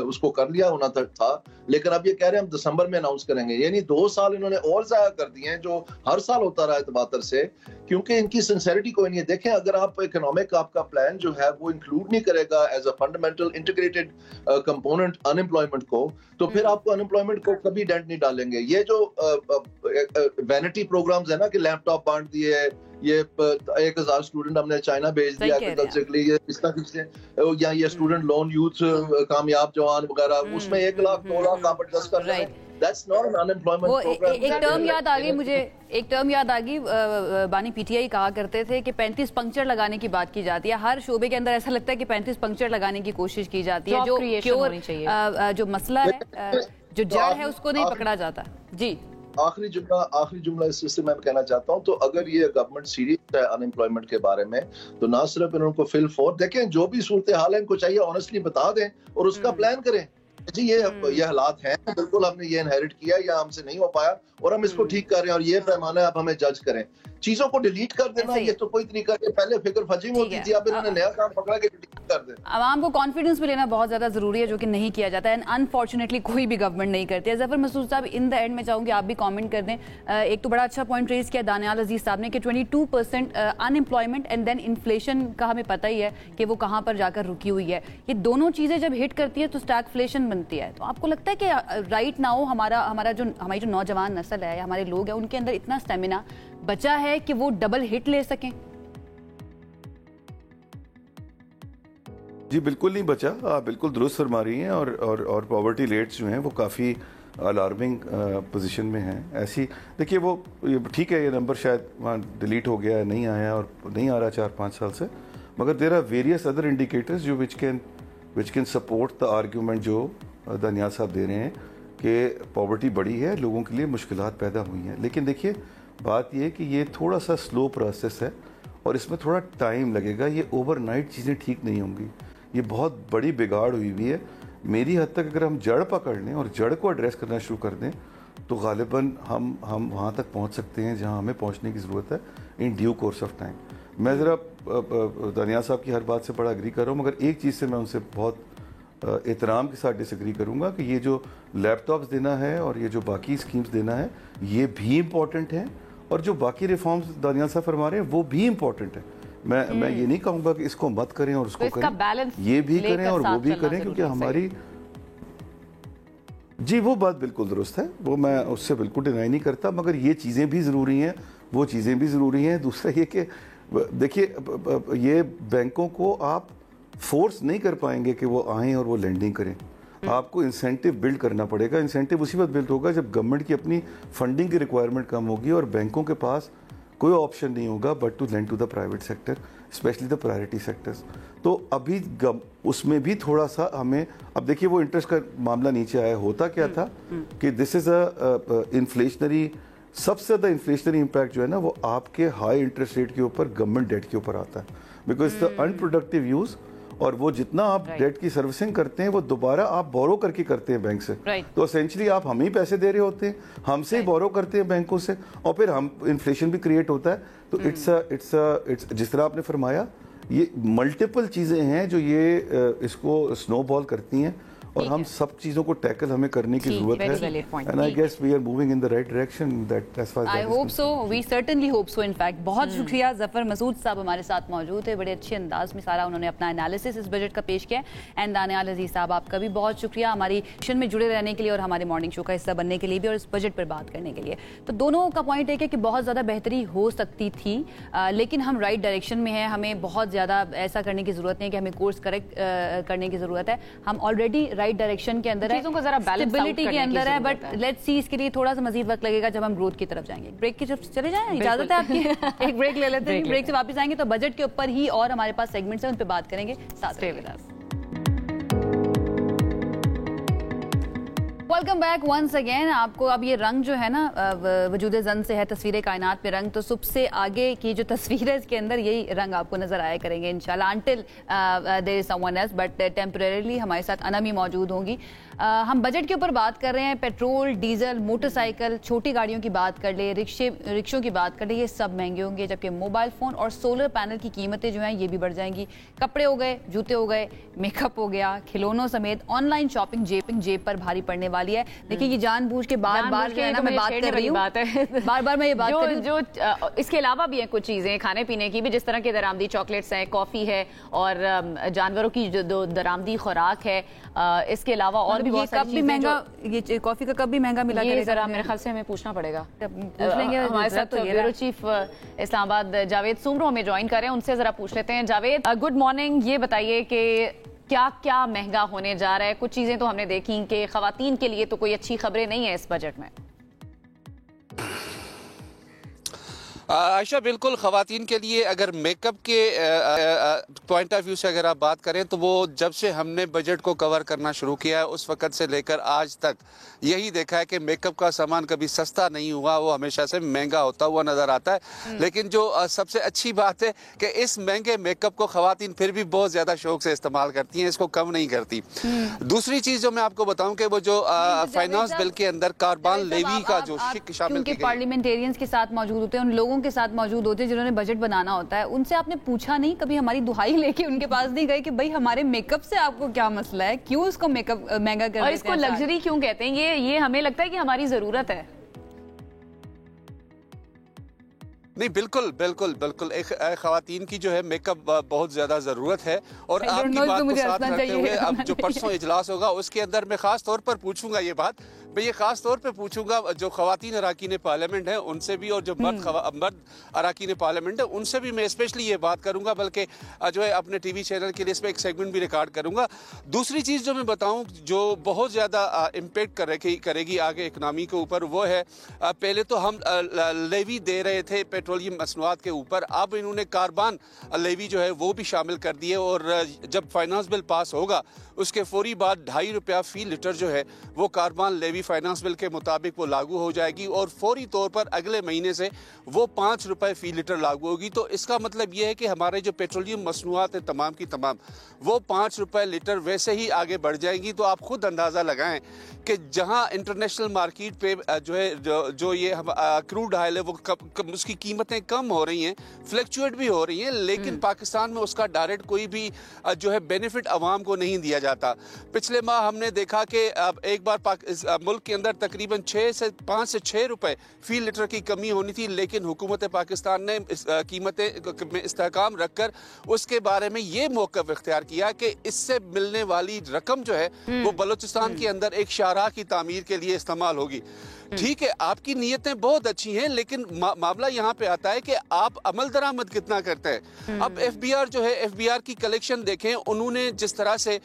उसको कर लिया होना था, लेकिन अब ये कह रहे हैं हम दिसंबर में अनाउंस करेंगे। यानी 2 साल इन्होंने और जाया कर दिए हैं, जो हर साल होता रहा है तबातर से, क्योंकि इनकी सिंसेरिटी कोई नहीं है। देखें, अगर आप इकोनॉमिक आपका प्लान जो है वो इंक्लूड नहीं करेगा as a fundamental integrated component unemployment को, तो फिर आपको अनएम्प्लॉयमेंट को कभी डेंट नहीं डालेंगे। ये जो वैनिटी प्रोग्राम्स है ना कि लैपटॉप बांट दिए, ये 1000 स्टूडेंट हमने चाइना भेज दिया एग्रीकल्चर के लिए, इस तरह से, या ये स्टूडेंट लोन यूथ कामयाब जवान वगैरह, उसमें 1 लाख 2 लाख आप एडजस्ट कर रहे हैं। That's not an unemployment program. एक टर्म याद आ गई मुझे, एक टर्म याद आ गई, बानी PTI कहा करते थे कि 35 पंक्चर लगाने की बात की जाती है। हर शोबे के अंदर ऐसा लगता है कि 35 पंक्चर लगाने की कोशिश की जाती है। जो मसला है, जो जड़ है, उसको नहीं पकड़ा जाता। जी, आखिरी जुमला इससे मैं कहना चाहता हूं, तो अगर ये गवर्नमेंट सीरियस है अनएम्प्लॉयमेंट के बारे में, तो ना सिर्फ इनको फिल फॉर देखें, जो भी सूरत हाल है इनको चाहिए ऑनेस्टली बता दें और उसका प्लान करें। जी, ये हालात हैं, बिल्कुल हमने ये इनहेरिट किया या हमसे नहीं हो पाया और हम इसको ठीक कर रहे हैं, और ये पैमाना है, अब हमें जज करें। चीजों को डिलीट कर देना ये तो कोई तरीका नहीं। पहले फिक्र फजीम होती थी, अब इन्होंने नया काम पकड़ा के डिलीट कर दे। आवाम को कॉन्फिडेंस भी लेना बहुत ज्यादा जरूरी है, जो कि नहीं किया जाता है। अनफॉर्चुनेटली कोई भी गवर्नमेंट नहीं करती है। जफर मसूद साहब, इन द एंड में चाहूंगी आप भी कमेंट कर दें। एक तो बड़ा अच्छा पॉइंट रेज किया दानियाल अजीज साहब ने कि 22% अनएम्प्लॉयमेंट एंड देन इन्फ्लेशन का हमें पता ही है कि वो कहाँ पर जाकर रुकी हुई है। ये दोनों चीजें जब हिट करती है तो स्टैगफ्लेशन बनती है। तो आपको लगता है कि राइट नाउ हमारी जो नौजवान नस्ल है या हमारे लोग हैं, उनके अंदर इतना स्टेमिना बचा है कि वो डबल हिट ले सकें? जी बिल्कुल नहीं बचा, आप बिल्कुल दुरुस्त फरमा रही हैं। और पॉवर्टी रेट्स जो हैं वो काफ़ी अलार्मिंग पोजीशन में हैं। ऐसी देखिए, वो ठीक है, ये नंबर शायद वहाँ डिलीट हो गया, नहीं आया और नहीं आ रहा 4-5 साल से, मगर there are various other indicators जो which can support the argument जो दानियाल साहब दे रहे हैं कि पॉवर्टी बढ़ी है, लोगों के लिए मुश्किलात पैदा हुई हैं। लेकिन देखिए, बात यह है कि ये थोड़ा सा स्लो प्रोसेस है और इसमें थोड़ा टाइम लगेगा। ये ओवरनाइट चीज़ें ठीक नहीं होंगी, ये बहुत बड़ी बिगाड़ हुई हुई है। मेरी हद तक अगर हम जड़ पकड़ लें और जड़ को एड्रेस करना शुरू कर दें, तो गालिबन हम वहाँ तक पहुँच सकते हैं जहाँ हमें पहुँचने की ज़रूरत है in due course of time. मैं ज़रा दानियाल साहब की हर बात से बड़ा एग्री कर रहा हूँ, मगर एक चीज़ से मैं उनसे बहुत एहतराम के साथ डिसएग्री करूंगा कि ये जो लैपटॉप्स देना है और ये जो बाकी स्कीम्स देना है ये भी इम्पोर्टेंट है, और जो बाकी रिफॉर्म्स दानियाल साहब फरमा रहे हैं वो भी इम्पोर्टेंट है। मैं ये नहीं कहूँगा कि इसको मत करें और उसको करें, ये भी करें और वो भी करें, क्योंकि हमारी जी वो बात बिल्कुल दुरुस्त है, वो मैं उससे बिल्कुल डिनाई नहीं करता, मगर ये चीज़ें भी ज़रूरी हैं, वो चीज़ें भी ज़रूरी हैं। दूसरा ये कि देखिए ये बैंकों को आप फोर्स नहीं कर पाएंगे कि वो आएँ और वो लेंडिंग करें, आपको इंसेंटिव बिल्ड करना पड़ेगा। इंसेंटिव उसी वक्त बिल्ड होगा जब गवर्नमेंट की अपनी फंडिंग की रिक्वायरमेंट कम होगी और बैंकों के पास कोई ऑप्शन नहीं होगा but to lend to the private sector, specially the priority sectors. तो अभी उसमें भी थोड़ा सा हमें, अब देखिए वो इंटरेस्ट का मामला नीचे आया, होता क्या था कि दिस इज अ इन्फ्लेशनरी, सबसे ज़्यादा इन्फ्लेशनरी इम्पैक्ट जो है ना वो आपके हाई इंटरेस्ट रेट के ऊपर, गवर्नमेंट डेट के ऊपर आता है, बिकॉज द अनप्रोडक्टिव यूज, और वो जितना आप डेट की सर्विसिंग करते हैं वो दोबारा आप बोरो करके करते हैं बैंक से, तो एसेंशली आप हमें ही पैसे दे रहे होते हैं, हमसे ही बोरो करते हैं बैंकों से, और फिर हम इन्फ्लेशन भी क्रिएट होता है। तो इट्स जिस तरह आपने फरमाया, ये मल्टीपल चीज़ें हैं जो ये इसको स्नोबॉल करती हैं, और हम सब चीजों को टैकल हमें करने की जरूरत है, and I guess we are moving in the right direction, that as far I hope so, we certainly hope so. In fact बहुत शुक्रिया, जफर मसूद साहब हमारे साथ मौजूद है, बड़े अच्छे अंदाज में सारा उन्होंने अपना एनालिसिस इस बजट का पेश किया। एंड दानियाल अजीज साहब आपका भी बहुत शुक्रिया हमारी मिशन में जुड़े रहने के लिए और हमारे मॉर्निंग शो का हिस्सा बनने के लिए भी, और इस बजट पर बात करने के लिए। तो दोनों का पॉइंट एक है कि बहुत ज़्यादा बेहतरी हो सकती थी, लेकिन हम राइट डायरेक्शन में हैं, हमें बहुत ज़्यादा ऐसा करने की ज़रूरत नहीं है कि हमें कोर्स करेक्ट करने की ज़रूरत है, हम ऑलरेडी राइट डायरेक्शन के अंदर है, चीजों को जरा बैलेंस स्टेबिलिटी के अंदर है, बट लेट्स सी इसके लिए थोड़ा सा मजीद वक्त लगेगा जब हम ग्रोथ की तरफ जाएंगे। ब्रेक की तरफ चले जाएं, इजाजत है आपकी? एक ब्रेक ले लेते हैं, ब्रेक से वापस आएंगे तो बजट के ऊपर ही और हमारे पास सेगमेंट्स हैं उन पे बात करेंगे। साथ रहिएगा। Welcome back once again. आपको अब ये रंग जो है ना वजूद ज़न से है, तस्वीर कायनात में रंग, तो सबसे आगे की जो तस्वीर है इसके अंदर यही रंग आपको नजर आया करेंगे इंशाल्लाह, until there is someone else, but temporarily हमारे साथ अनम ही मौजूद होंगी। हम बजट के ऊपर बात कर रहे हैं, पेट्रोल, डीजल, मोटरसाइकिल, छोटी गाड़ियों की बात कर ले, रिक्शों की बात कर ले, ये सब महंगे होंगे, जबकि मोबाइल फ़ोन और सोलर पैनल की कीमतें जो हैं ये भी बढ़ जाएंगी। कपड़े हो गए, जूते हो गए, मेकअप हो गया, खिलौनों समेत ऑनलाइन शॉपिंग जेब पर भारी पड़ने वाली है। देखिए ये जानबूझ के बार मैं बात कर रही हूँ, बार मैं ये बात कर रही हूँ। जो इसके अलावा भी हैं कुछ चीज़ें खाने पीने की भी, जिस तरह के दरामदी चॉकलेट्स हैं, कॉफ़ी है, और जानवरों की जो दरामदी खुराक है, इसके अलावा और भी बहुत सारी महंगा, ये कॉफी का कप भी महंगा मिला करेगा, जरा मेरे ख्याल से हमें पूछना पड़ेगा। पूछ लेंगे हमारे साथ ब्यूरो चीफ इस्लामाबाद जावेद सुमरो हमें ज्वाइन कर रहे हैं, उनसे जरा पूछ लेते हैं। जावेद गुड मॉर्निंग, ये बताइए कि क्या क्या महंगा होने जा रहा है? कुछ चीजें तो हमने देखी कि खवातीन के लिए तो कोई अच्छी खबरें नहीं है इस बजट में। आयशा बिल्कुल, ख़वातीन के लिए अगर मेकअप के पॉइंट ऑफ व्यू से अगर आप बात करें तो वो जब से हमने बजट को कवर करना शुरू किया है उस वक़्त से लेकर आज तक यही देखा है कि मेकअप का सामान कभी सस्ता नहीं हुआ, वो हमेशा से महंगा होता हुआ नज़र आता है। लेकिन जो सबसे अच्छी बात है कि इस महंगे मेकअप को ख़वातीन फिर भी बहुत ज़्यादा शौक से इस्तेमाल करती हैं, इसको कम नहीं करती। दूसरी चीज़ जो मैं आपको बताऊँ कि वो जो फाइनेंस बिल के अंदर कार्बन लेवी का जो शिक शामिल की गई, पार्लियामेंटेरियंस के साथ मौजूद होते हैं, उन लोगों के साथ मौजूद होते हैं जिन्होंने बजट बनाना होता है, उनसे आपने पूछा नहीं कभी, हमारी दुहाई लेके उनके पास नहीं गए कि भाई हमारे मेकअप से आपको क्या मसला है, क्यों इसको मेकअप महंगा कर रहे हैं, और इसको लग्जरी क्यों कहते हैं? ये हमें लगता है कि हमारी जरूरत है। नहीं बिल्कुल बिल्कुल बिल्कुल, एक खवातीन की जो है मेकअप बहुत ज्यादा जरूरत है। और आपकी बात को साथ रखते हुए अब जो परसों इजलास होगा उसके अंदर मैं खास तौर पर पूछूंगा ये बात, मैं ये खास तौर पे पूछूंगा जो खवातीन अराकीन पार्लियामेंट है उनसे भी, और जो मर्द अराकीन पार्लियामेंट है उनसे भी मैं स्पेशली ये बात करूंगा, बल्कि जो है अपने टीवी चैनल के लिए इसमें एक सेगमेंट भी रिकॉर्ड करूंगा। दूसरी चीज़ जो मैं बताऊं जो बहुत ज़्यादा इम्पेक्ट करेगी आगे इकनॉमी के ऊपर, वो है पहले तो हम लेवी दे रहे थे पेट्रोलियम मसनूआत के ऊपर, अब इन्होंने कार्बन लेवी जो है वो भी शामिल कर दी है, और जब फाइनेंस बिल पास होगा उसके फौरी बाद 2.5 रुपया फी लीटर जो है वो कार्बन लेवी फाइनेंस बिल के मुताबिक वो लागू हो जाएगी, और फौरी तौर पर अगले महीने से वो 5 रुपए फी लीटर लागू होगी। तो इसका मतलब ये है कि हमारे जो पेट्रोलियम मसनूआत है तमाम की तमाम वो 5 रुपए लीटर वैसे ही आगे बढ़ जाएंगी। तो आप खुद अंदाज़ा लगाएं कि जहां इंटरनेशनल मार्केट पे जो है जो ये क्रूड ऑयल है वो उसकी कीमतें कम हो रही हैं, फ्लक्चुएट भी हो रही हैं, लेकिन पाकिस्तान में उसका डायरेक्ट कोई भी जो है बेनिफिट आवाम को नहीं दिया जा जाता। पिछले माह हमने देखा कि एक बार मुल्क के अंदर तकरीबन 5 से 6 रुपए फी लीटर की कमी होनी थी, लेकिन हुकूमत पाकिस्तान ने कीमतें में इस्तेहकाम रखकर उसके बारे में ये मौक़िफ़ इख्तियार किया कि इससे मिलने वाली रकम जो है वो बलूचिस्तान के अंदर एक शाहराह की तामीर के लिए इस्तेमाल होगी। ठीक है, आपकी नीयतें बहुत अच्छी हैं, लेकिन मामला यहाँ पे आता है कि आप अमल दरामद कितना करते हैं। अब एफबीआर जो है, एफबीआर की कलेक्शन देखें, उन्होंने जिस तरह से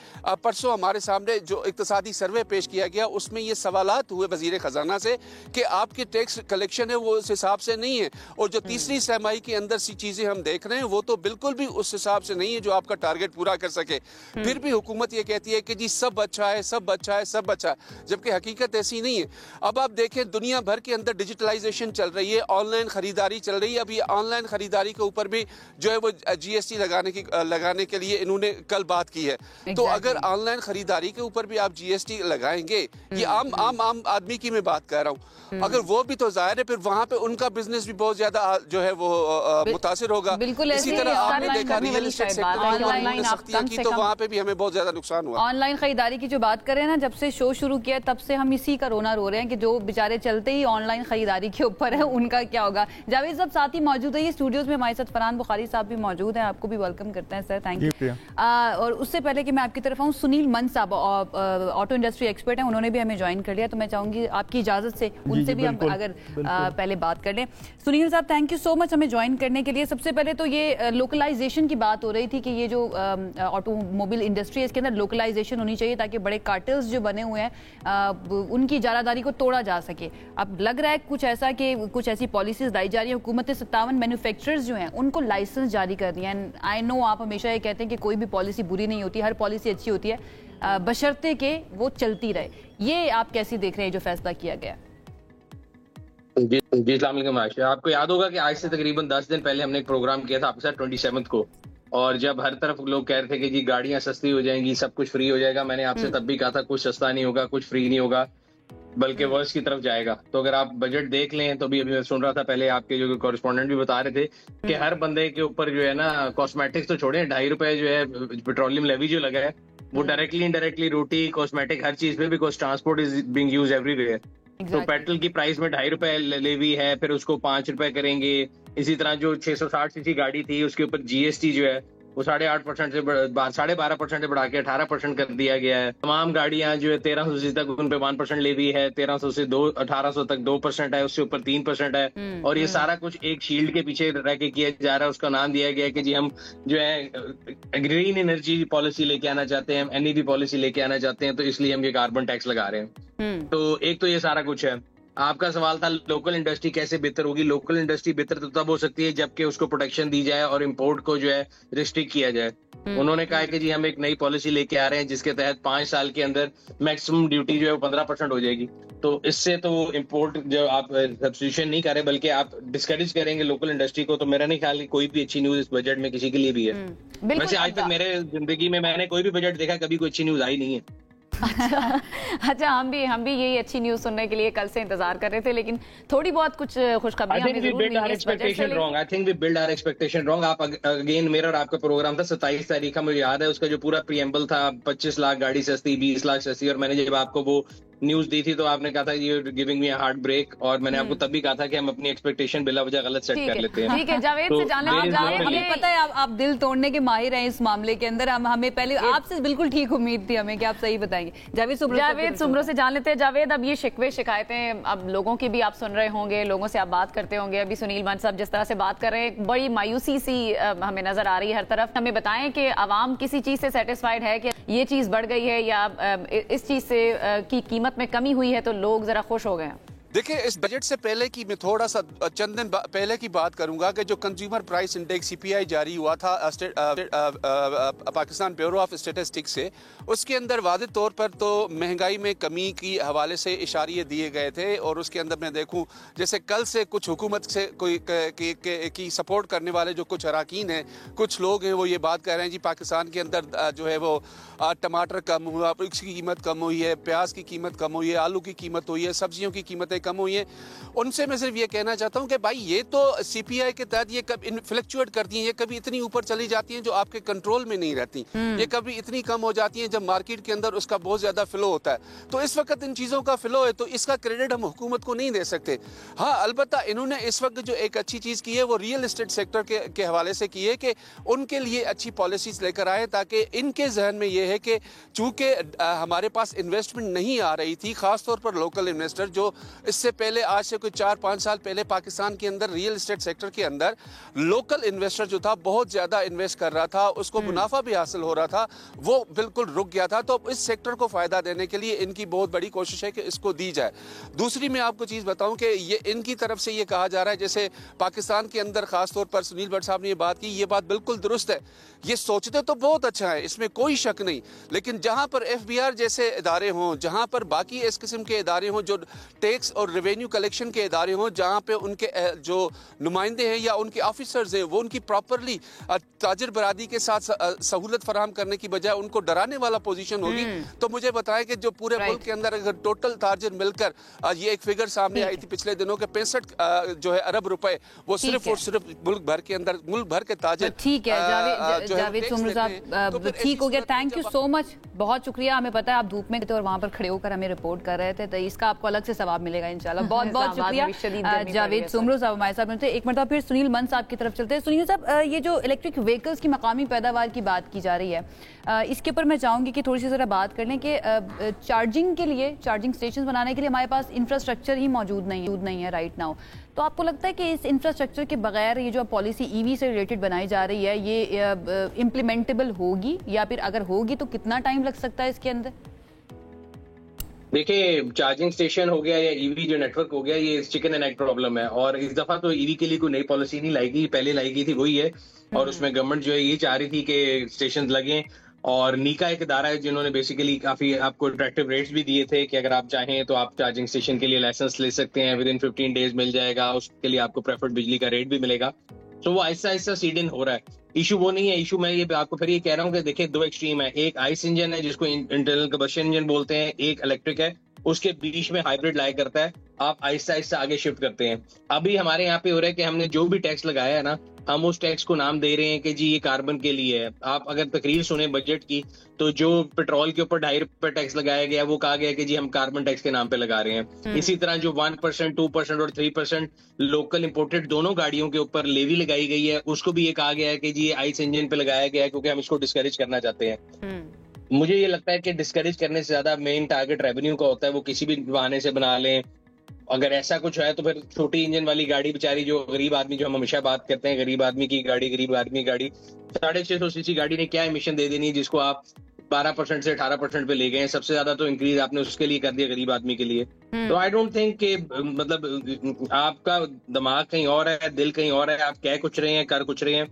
परसों हमारे सामने जो इक्तिसादी सर्वे पेश किया गया उसमें ये सवालात हुए वजीर खजाना से कि आपकी टैक्स कलेक्शन है वो उस हिसाब से नहीं है, और जो तीसरी सहमाई के अंदर सी चीजें हम देख रहे हैं वो तो बिल्कुल भी उस हिसाब से नहीं है जो आपका टारगेट पूरा कर सके। फिर भी हुकूमत ये कहती है कि जी सब अच्छा है, सब अच्छा है, सब अच्छा है, जबकि हकीकत ऐसी नहीं है। अब आप देखें दुनिया भर के अंदर डिजिटलाइजेशन चल रही है, ऑनलाइन खरीदारी चल रही है। अब ये ऑनलाइन खरीदारी के ऊपर भी जो है वो जीएसटी लगाने के लिए इन्होंने कल बात की है। तो अगर ऑनलाइन खरीदारी के ऊपर भी आप जीएसटी लगाएंगे, ये आम आदमी की मैं बात कर रहा हूँ, अगर वो भी तो जाहिर है फिर वहाँ पे उनका बिजनेस भी बहुत ज्यादा जो है वो मुतासिर होगा। इसी तरह आपने देखा रियल एस्टेट सेक्टर सख्तियां की तो वहाँ पे भी हमें बहुत ज्यादा नुकसान हुआ। ऑनलाइन खरीदारी की जो बात करें ना, जब से शो शुरू किया तब से हम इसी का रोना रो रहे हैं कि जो बेचारे चलते ही ऑनलाइन खरीदारी के ऊपर है उनका क्या होगा। जावेद साहब साथ ही मौजूद है ये स्टूडियोज में, हमारे साथ फरहान बुखारी साहब भी मौजूद हैं, आपको भी वेलकम करते हैं सर, थैंक यू। और उससे पहले कि मैं आपकी तरफ आऊँ, सुनील मन साहब ऑटो इंडस्ट्री एक्सपर्ट हैं, उन्होंने भी हमें ज्वाइन कर लिया, तो मैं चाहूंगी आपकी इजाजत से उनसे भी हम अगर पहले बात कर लें। सुनील साहब थैंक यू सो मच हमें ज्वाइन करने के लिए। सबसे पहले तो ये लोकलाइजेशन की बात हो रही थी कि ये जो ऑटोमोबाइल इंडस्ट्री है इसके अंदर लोकलाइजेशन होनी चाहिए ताकि बड़े कार्टेल्स जो बने हुए हैं उनकी इजारादारी को तोड़ा जा सके। अब लग रहा है कुछ ऐसा कि कुछ ऐसी पॉलिसीज लाई जा रही है, हुकूमत 57 मैन्युफैक्चरर्स जो हैं उनको लाइसेंस जारी कर दिया है। आई नो आप हमेशा ये कहते हैं कि कोई भी पॉलिसी बुरी नहीं होती, हर पॉलिसी अच्छी होती है बशर्ते के वो चलती रहे। ये आप कैसी देख रहे हैं जो फैसला किया गया? जी अस्सलाम वालेकुम आयशा, आपको याद होगा कि आज से तकरीबन 10 दिन पहले हमने एक प्रोग्राम किया था आपके साथ 27 को, और जब हर तरफ लोग कह रहे थे कि जी गाड़ियां सस्ती हो जाएंगी, सब कुछ फ्री हो जाएगा, मैंने आपसे तब भी कहा था कुछ सस्ता नहीं होगा, कुछ फ्री नहीं होगा, बल्कि वर्ष की तरफ जाएगा। तो अगर आप बजट देख लें तो अभी मैं सुन रहा था पहले आपके जो कॉरेस्पॉन्डेंट भी बता रहे थे कि हर बंदे के ऊपर जो है ना कॉस्मेटिक्स तो छोड़े, 2.5 रुपए जो है पेट्रोलियम लेवी जो लगा है वो डायरेक्टली इनडायरेक्टली रोटी कॉस्मेटिक हर चीज पे, because transport is being used everywhere. तो पेट्रोल की प्राइस में 2.5 रुपए लेवी है, फिर उसको 5 रुपए करेंगे। इसी तरह जो 660 सीसी गाड़ी थी उसके ऊपर जीएसटी जो है वो 8.5% से 12.5% से बढ़ा के 18% कर दिया गया है। तमाम गाड़ियां जो है 1300 सीसी तक उन पे 1% लेवी है, 1300 से 1800 तक 2% है, उससे ऊपर 3% है। और ये सारा कुछ एक शील्ड के पीछे रह के किया जा रहा है। उसका नाम दिया गया है कि जी हम जो है ग्रीन एनर्जी पॉलिसी लेके आना चाहते हैं, हम एनईवी पॉलिसी लेके आना चाहते हैं, तो इसलिए हम ये कार्बन टैक्स लगा रहे हैं। तो एक तो ये सारा कुछ है। आपका सवाल था लोकल इंडस्ट्री कैसे बेहतर होगी। लोकल इंडस्ट्री बेहतर तो तब हो सकती है जबकि उसको प्रोटेक्शन दी जाए और इंपोर्ट को जो है रिस्ट्रिक्ट किया जाए। उन्होंने कहा है कि जी हम एक नई पॉलिसी लेके आ रहे हैं जिसके तहत 5 साल के अंदर मैक्सिमम ड्यूटी जो है वो 15% हो जाएगी। तो इससे तो इंपोर्ट जो आप सब्स्टिट्यूशन नहीं कर रहे बल्कि आप डिस्करेज करेंगे लोकल इंडस्ट्री को। तो मेरा नहीं ख्याल कि कोई भी अच्छी न्यूज इस बजट में किसी के लिए भी है। वैसे आज तक मेरे जिंदगी में मैंने कोई भी बजट देखा कभी कोई अच्छी न्यूज आई नहीं है। अच्छा हम भी यही अच्छी न्यूज सुनने के लिए कल से इंतजार कर रहे थे, लेकिन थोड़ी बहुत कुछ खुशखबरियां हमें जरूर मिली इस वजह से। I think we build our expectation wrong. आप अगेन मेरा और आपका प्रोग्राम था 27 तारीख का, मुझे याद है उसका जो पूरा प्रीएम्बल था 25 लाख गाड़ी सस्ती, 20 लाख सस्ती, और मैंने जब आपको वो न्यूज दी थी तो आपने कहा था you are giving me a heart break, और मैंने आपको तब भी कहा था कि हम अपनी एक्सपेक्टेशन बिला वजह गलत सेट कर लेते हैं। ठीक है जावेद से जान लें। जावेद हमें पता है आप दिल तोड़ने के माहिर हैं इस मामले के अंदर। हमें पहले आपसे बिल्कुल ठीक उम्मीद थी हमें कि आप सही बताएंगे। जावेद सुमरो से जान लेते हैं। जावेद अब ये शिकवे शिकायतें अब लोगों की भी आप सुन रहे होंगे, लोगों से आप बात करते होंगे। अभी सुनील मन साहब जिस तरह से बात कर रहे हैं बड़ी मायूसी सी हमें नजर आ रही है हर तरफ। हमें बताएं कि आवाम किसी चीज से सेटिस्फाइड है कि ये चीज बढ़ गई है या इस चीज से की कीमत में कमी हुई है तो लोग जरा खुश हो गए हैं। देखिए इस बजट से पहले की मैं थोड़ा सा चंद दिन पहले की बात करूंगा कि जो कंज्यूमर प्राइस इंडेक्स सीपीआई जारी हुआ था पाकिस्तान ब्यूरो ऑफ स्टैटिस्टिक्स से, उसके अंदर वाज़ेह तौर पर तो महंगाई में कमी की हवाले से इशारे दिए गए थे। और उसके अंदर मैं देखूं जैसे कल से कुछ हुकूमत से कोई की सपोर्ट करने वाले जो कुछ अराकीन हैं, कुछ लोग हैं, वो ये बात कह रहे हैं जी पाकिस्तान के अंदर जो है वो टमाटर कम हुआ, इसकी कीमत कम हुई है, प्याज की कीमत कम हुई है, आलू की कीमत हुई है, सब्जियों की कीमतें कम हुई हैं, उनसे मैं सिर्फ ये कहना चाहता हूं कि भाई ये तो CPI के तहत ये कभी फ्लक्चुएट करती हैं, ये कभी इतनी ऊपर चली जाती हैं जो आपके कंट्रोल में नहीं रहती, ये कभी इतनी कम हो जाती हैं जब मार्केट के अंदर उसका बहुत ज्यादा फ्लो होता है। तो इस वक्त इन चीजों का फ्लो है, तो इसका क्रेडिट हम हुकूमत को नहीं दे सकते। हाँ, अलबत्ता इन्होंने इस वक्त जो एक अच्छी चीज की है वो रियल एस्टेट सेक्टर के हवाले से की है कि उनके लिए अच्छी पॉलिसीज लेकर आए, ताकि इनके जहन में ये है कि चूंकि हमारे पास इन्वेस्टमेंट नहीं आ रही थी, खासतौर पर लोकल इन्वेस्टर जो इससे पहले आज से कोई 4-5 साल पहले पाकिस्तान के अंदर रियल एस्टेट सेक्टर के अंदर लोकल इन्वेस्टर जो था बहुत ज्यादा इन्वेस्ट कर रहा था, उसको मुनाफा भी हासिल हो रहा था, वो बिल्कुल रुक गया था। तो इस सेक्टर को फायदा देने के लिए इनकी बहुत बड़ी कोशिश है कि इसको दी जाए। दूसरी मैं आपको चीज बताऊं कि ये इनकी तरफ से ये कहा जा रहा है, जैसे पाकिस्तान के अंदर खासतौर पर सुनील भट्ट साहब ने ये बात की, ये बात बिल्कुल दुरुस्त है, ये सोचते तो बहुत अच्छा है, इसमें कोई शक नहीं, लेकिन जहां पर FBR जैसे इदारे हों, जहां पर बाकी इस किस्म के इदारे हों, जो टैक्स और रेवेन्यू कलेक्शन के इदारे हों, जहां पे उनके जो नुमाइंदे हैं या उनके ऑफिसर्स हैं वो उनकी प्रॉपरली ताजिर बरादरी के साथ सहूलत फराहम करने की बजाय उनको डराने वाला पोजीशन होगी, तो मुझे बताएं कि जो पूरे मुल्क के अंदर अगर टोटल ताजिर मिलकर ये एक फिगर सामने आई थी पिछले दिनों के 65 जो है अरब रुपए, वो सिर्फ और सिर्फ मुल्क भर के अंदर, मुल्क भर के ताजिर। ठीक है जावेद सुमरू साहब, ठीक हो गया, थैंक यू सो मच, बहुत शुक्रिया। हमें पता है आप धूप में थे और वहां पर खड़े होकर हमें रिपोर्ट कर रहे थे, तो इसका आपको अलग से सवाब मिलेगा इंशाल्लाह। बहुत बहुत शुक्रिया जावेद सुमरू साहब हमारे साथ मिलते हैं। एक मरतबा फिर सुनील मंद साहब की तरफ चलते हैं। सुनील साहब, ये जो इलेक्ट्रिक व्हीकल्स की मकामी पैदावार की बात की जा रही है, इसके ऊपर मैं चाहूंगी कि थोड़ी सी जरा बात कर लें कि चार्जिंग के लिए, चार्जिंग स्टेशन बनाने के लिए हमारे पास इंफ्रास्ट्रक्चर ही मौजूद नहीं है राइट नाउ। तो आपको लगता है कि इस इंफ्रास्ट्रक्चर के बगैर ये जो पॉलिसी EV से रिलेटेड बनाई जा रही है ये इम्प्लीमेंटेबल होगी, या फिर अगर होगी तो कितना टाइम लग सकता है इसके अंदर? देखिए, चार्जिंग स्टेशन हो गया या EV जो नेटवर्क हो गया, ये चिकन एंड एग प्रॉब्लम है, और इस दफा तो EV के लिए कोई नई पॉलिसी नहीं लाई गई, पहले लाई गई थी वही है, और उसमें गवर्नमेंट जो है ये चाह रही थी कि स्टेशन लगे, और नीका एक इदारा है जिन्होंने बेसिकली काफी आपको अट्रैक्टिव रेट्स भी दिए थे कि अगर आप चाहें तो आप चार्जिंग स्टेशन के लिए लाइसेंस ले सकते हैं, विद इन 15 डेज मिल जाएगा, उसके लिए आपको प्रेफर्ड बिजली का रेट भी मिलेगा। तो वो आहिस्ता आहिस्ता सीड इन हो रहा है। इशू वो नहीं है, इशू मैं ये आपको फिर ये कह रहा हूँ कि देखिए दो एक्सट्रीम है, एक आइस इंजन है जिसको इंटरनल कंबशन इंजन बोलते हैं, एक इलेक्ट्रिक है, उसके बीच में हाइब्रिड लाया करता है, आप आहिस्ता आहिस्ता आगे शिफ्ट करते हैं। अभी हमारे यहाँ पे हो रहा है कि हमने जो भी टैक्स लगाया है ना, हम उस टैक्स को नाम दे रहे हैं कि जी ये कार्बन के लिए है। आप अगर तकरीर सुने बजट की, तो जो पेट्रोल के ऊपर 2.5 रुपए टैक्स लगाया गया वो कहा गया कि जी हम कार्बन टैक्स के नाम पे लगा रहे हैं। इसी तरह जो 1%, 2% और 3% लोकल इंपोर्टेड दोनों गाड़ियों के ऊपर लेवी लगाई गई है, उसको भी ये कहा गया है कि जी ये आइस इंजन पे लगाया गया है क्योंकि हम इसको डिस्करेज करना चाहते हैं। मुझे ये लगता है कि डिस्करेज करने से ज्यादा मेन टारगेट रेवेन्यू का होता है, वो किसी भी बहाने से बना लें। अगर ऐसा कुछ है तो फिर छोटी इंजन वाली गाड़ी बेचारी, जो गरीब आदमी, जो हम हमेशा बात करते हैं गरीब आदमी की गाड़ी, गरीब आदमी की गाड़ी 650 सीसी गाड़ी ने क्या एमिशन दे देनी है जिसको आप 12% से 18% पे ले गए हैं। सबसे ज्यादा तो इंक्रीज आपने उसके लिए कर दिया गरीब आदमी के लिए। तो आई डोंट थिंक कि मतलब आपका दिमाग कहीं और है, दिल कहीं और है, आप कह कुछ रहे हैं, कर कुछ रहे हैं।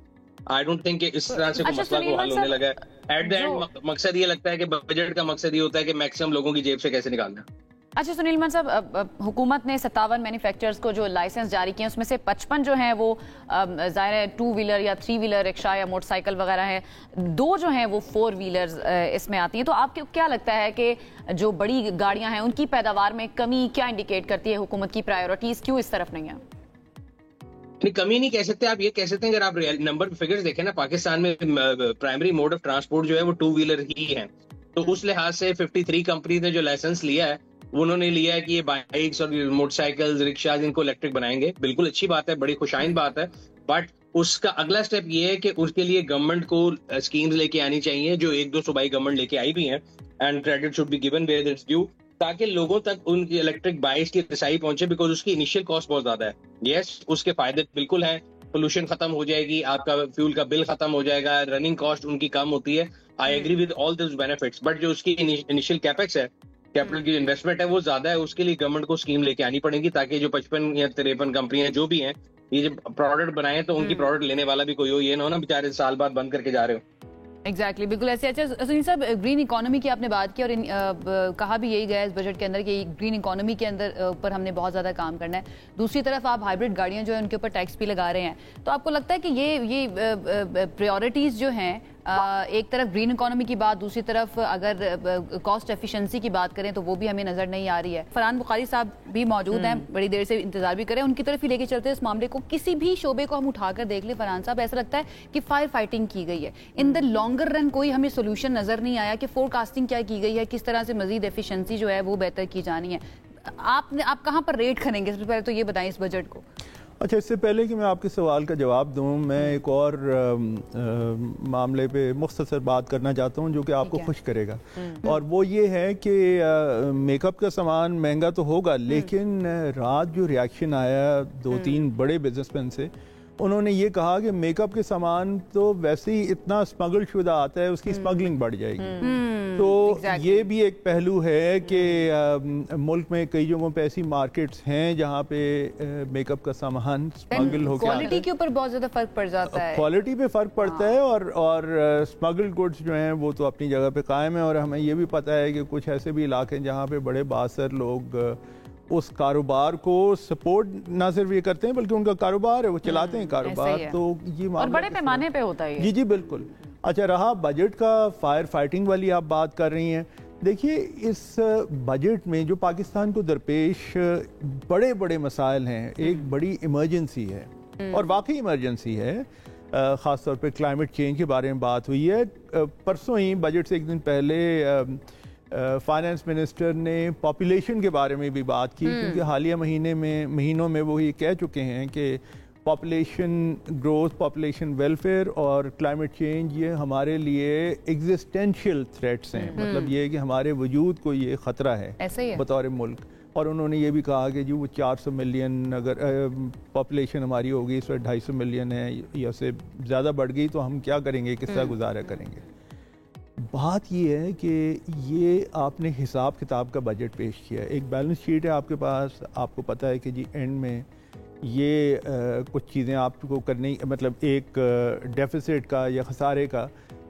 आई डोंट थिंक कि इस तरह से कोई मसला को हल होने लगा है। एट द एंड मकसद ये लगता है कि बजट का मकसद ये होता है कि मैक्सिमम लोगों की जेब से कैसे निकालना। अच्छा सुनील मंद साहब, हुकूमत ने 57 मैन्युफैक्चरर्स को जो लाइसेंस जारी किए उसमें से 55 जो हैं वो ज़ाहिर है 2 व्हीलर या 3 व्हीलर रिक्शा या मोटरसाइकिल वगैरह है, 2 जो हैं वो 4 व्हीलर्स इसमें आती हैं। तो आपको क्या लगता है कि जो बड़ी गाड़ियां हैं उनकी पैदावार में कमी क्या इंडिकेट करती है? हुकूमत की प्रायोरिटीज क्यों इस तरफ नहीं है? कमी नहीं कह सकते, आप ये कह सकते हैं अगर आप नंबर फिगर्स देखें ना, पाकिस्तान में प्राइमरी मोड ऑफ ट्रांसपोर्ट जो है वो 2 व्हीलर ही है। तो उस लिहाज से 53 कंपनी ने जो लाइसेंस लिया है उन्होंने लिया है कि ये बाइक्स और मोटरसाइकिल्स, रिक्शा इनको इलेक्ट्रिक बनाएंगे। बिल्कुल अच्छी बात है, बड़ी खुशाइंद बात है, बट उसका अगला स्टेप ये है कि उसके लिए गवर्नमेंट को स्कीम्स लेके आनी चाहिए, जो 1-2 सूबाई गवर्नमेंट लेके आई भी हैं, and credit should be given where it's due, ताकि लोगों तक उनकी इलेक्ट्रिक बाइक्स की रसाई पहुंचे, बिकॉज उसकी इनिशियल कॉस्ट बहुत ज्यादा है। यस, उसके फायदे बिल्कुल हैं, पोल्यूशन खत्म हो जाएगी, आपका फ्यूल का बिल खत्म हो जाएगा, रनिंग कॉस्ट उनकी कम होती है। I agree with all this benefits, but जो उसकी इनिशियल कैपेक्स है, कैपिटल की इन्वेस्टमेंट है, वो ज्यादा है। उसके लिए गवर्नमेंट को स्कीम लेके आनी पड़ेगी ताकि जो 55 या 53 कंपनियां जो भी हैं ये जो प्रोडक्ट बनाए तो उनकी प्रोडक्ट लेने वाला भी कोई हो, ये ना हो ना बेचारे साल बाद बंद करके जा रहे हो। एग्जैक्टली, बिल्कुल ऐसे। अच्छा सुनील साहब, ग्रीन इकोनॉमी की आपने बात की और कहा भी यही गया इस बजट के अंदर कि ग्रीन इकोनॉमी के अंदर ऊपर हमने बहुत ज़्यादा काम करना है। दूसरी तरफ आप हाइब्रिड गाड़ियां जो है उनके ऊपर टैक्स भी लगा रहे हैं, तो आपको लगता है कि ये प्रायोरिटीज़ जो हैं ایک طرف گرین اکانومی کی بات, دوسری طرف اگر کاسٹ ایفیشنسی کی بات کریں تو وہ بھی ہمیں نظر نہیں آ رہی ہے. فرحان بخاری صاحب بھی موجود ہیں, بڑی دیر سے انتظار بھی کریں, ان کی طرف ہی لے کے چلتے ہیں اس معاملے کو. کسی بھی شعبے کو ہم اٹھا کر دیکھ لیں فرحان صاحب, ایسا لگتا ہے کہ فائر فائٹنگ کی گئی ہے. ان دا لانگر رن کوئی ہمیں سولوشن نظر نہیں آیا کہ فور کاسٹنگ کیا کی گئی ہے, کس طرح سے مزید ایفیشنسی جو ہے وہ بہتر کی جانی ہے. آپ کہاں پر ریٹ کریں گے؟ سب سے پہلے تو یہ بتائیں اس بجٹ کو. اچھا, اس سے پہلے کہ میں آپ کے سوال کا جواب دوں, میں ایک اور معاملے پہ مختصر بات کرنا چاہتا ہوں جو کہ آپ کو خوش کرے گا, اور وہ یہ ہے کہ میک اپ کا سامان مہنگا تو ہوگا, لیکن رات جو ریاکشن آیا 2-3 بڑے بزنس مین سے, انہوں نے یہ کہا کہ میک اپ کے سامان تو ویسے ہی اتنا اسمگل شدہ آتا ہے, اس کی اسمگلنگ بڑھ جائے گی. تو یہ بھی ایک پہلو ہے کہ ملک میں کئی جگہوں پہ ایسی مارکیٹس ہیں جہاں پہ میک اپ کا سامان اسمگل ہو کے کوالٹی کے اوپر بہت زیادہ فرق پڑ جاتا ہے, کوالٹی پہ فرق پڑتا ہے, اور اسمگل گڈس جو ہیں وہ تو اپنی جگہ پہ قائم ہیں. اور ہمیں یہ بھی پتہ ہے کہ کچھ ایسے بھی علاقے ہیں جہاں پہ بڑے بااثر لوگ اس کاروبار کو سپورٹ نہ صرف یہ کرتے ہیں بلکہ ان کا کاروبار ہے, وہ چلاتے ہیں کاروبار. تو یہ اور بڑے پیمانے پہ ہوتا ہے. جی بالکل. اچھا, رہا بجٹ کا, فائر فائٹنگ والی آپ بات کر رہی ہیں. دیکھیے, اس بجٹ میں جو پاکستان کو درپیش بڑے بڑے مسائل ہیں, ایک بڑی ایمرجنسی ہے, اور واقعی ایمرجنسی ہے. خاص طور پہ کلائمیٹ چینج کے بارے میں بات ہوئی ہے. پرسوں ہی بجٹ سے ایک دن پہلے فائنانس منسٹر نے پاپولیشن کے بارے میں بھی بات کی, کیونکہ حالیہ مہینوں میں وہ یہ کہہ چکے ہیں کہ پاپولیشن گروتھ, پاپولیشن ویلفیئر اور کلائمیٹ چینج یہ ہمارے لیے ایگزسٹینشیل تھریٹس ہیں. مطلب یہ کہ ہمارے وجود کو یہ خطرہ ہے بطور ملک. اور انہوں نے یہ بھی کہا کہ جو وہ 400 ملین اگر پاپولیشن ہماری ہوگی, اس وقت 250 ملین ہے یا اس سے زیادہ بڑھ گئی, تو ہم کیا کریں گے, کس طرح گزارا کریں گے. بات یہ ہے کہ یہ آپ نے حساب کتاب کا بجٹ پیش کیا ہے, ایک بیلنس شیٹ ہے آپ کے پاس, آپ کو پتہ ہے کہ جی اینڈ میں یہ کچھ چیزیں آپ کو کرنی, مطلب ایک ڈیفیسٹ کا یا خسارے کا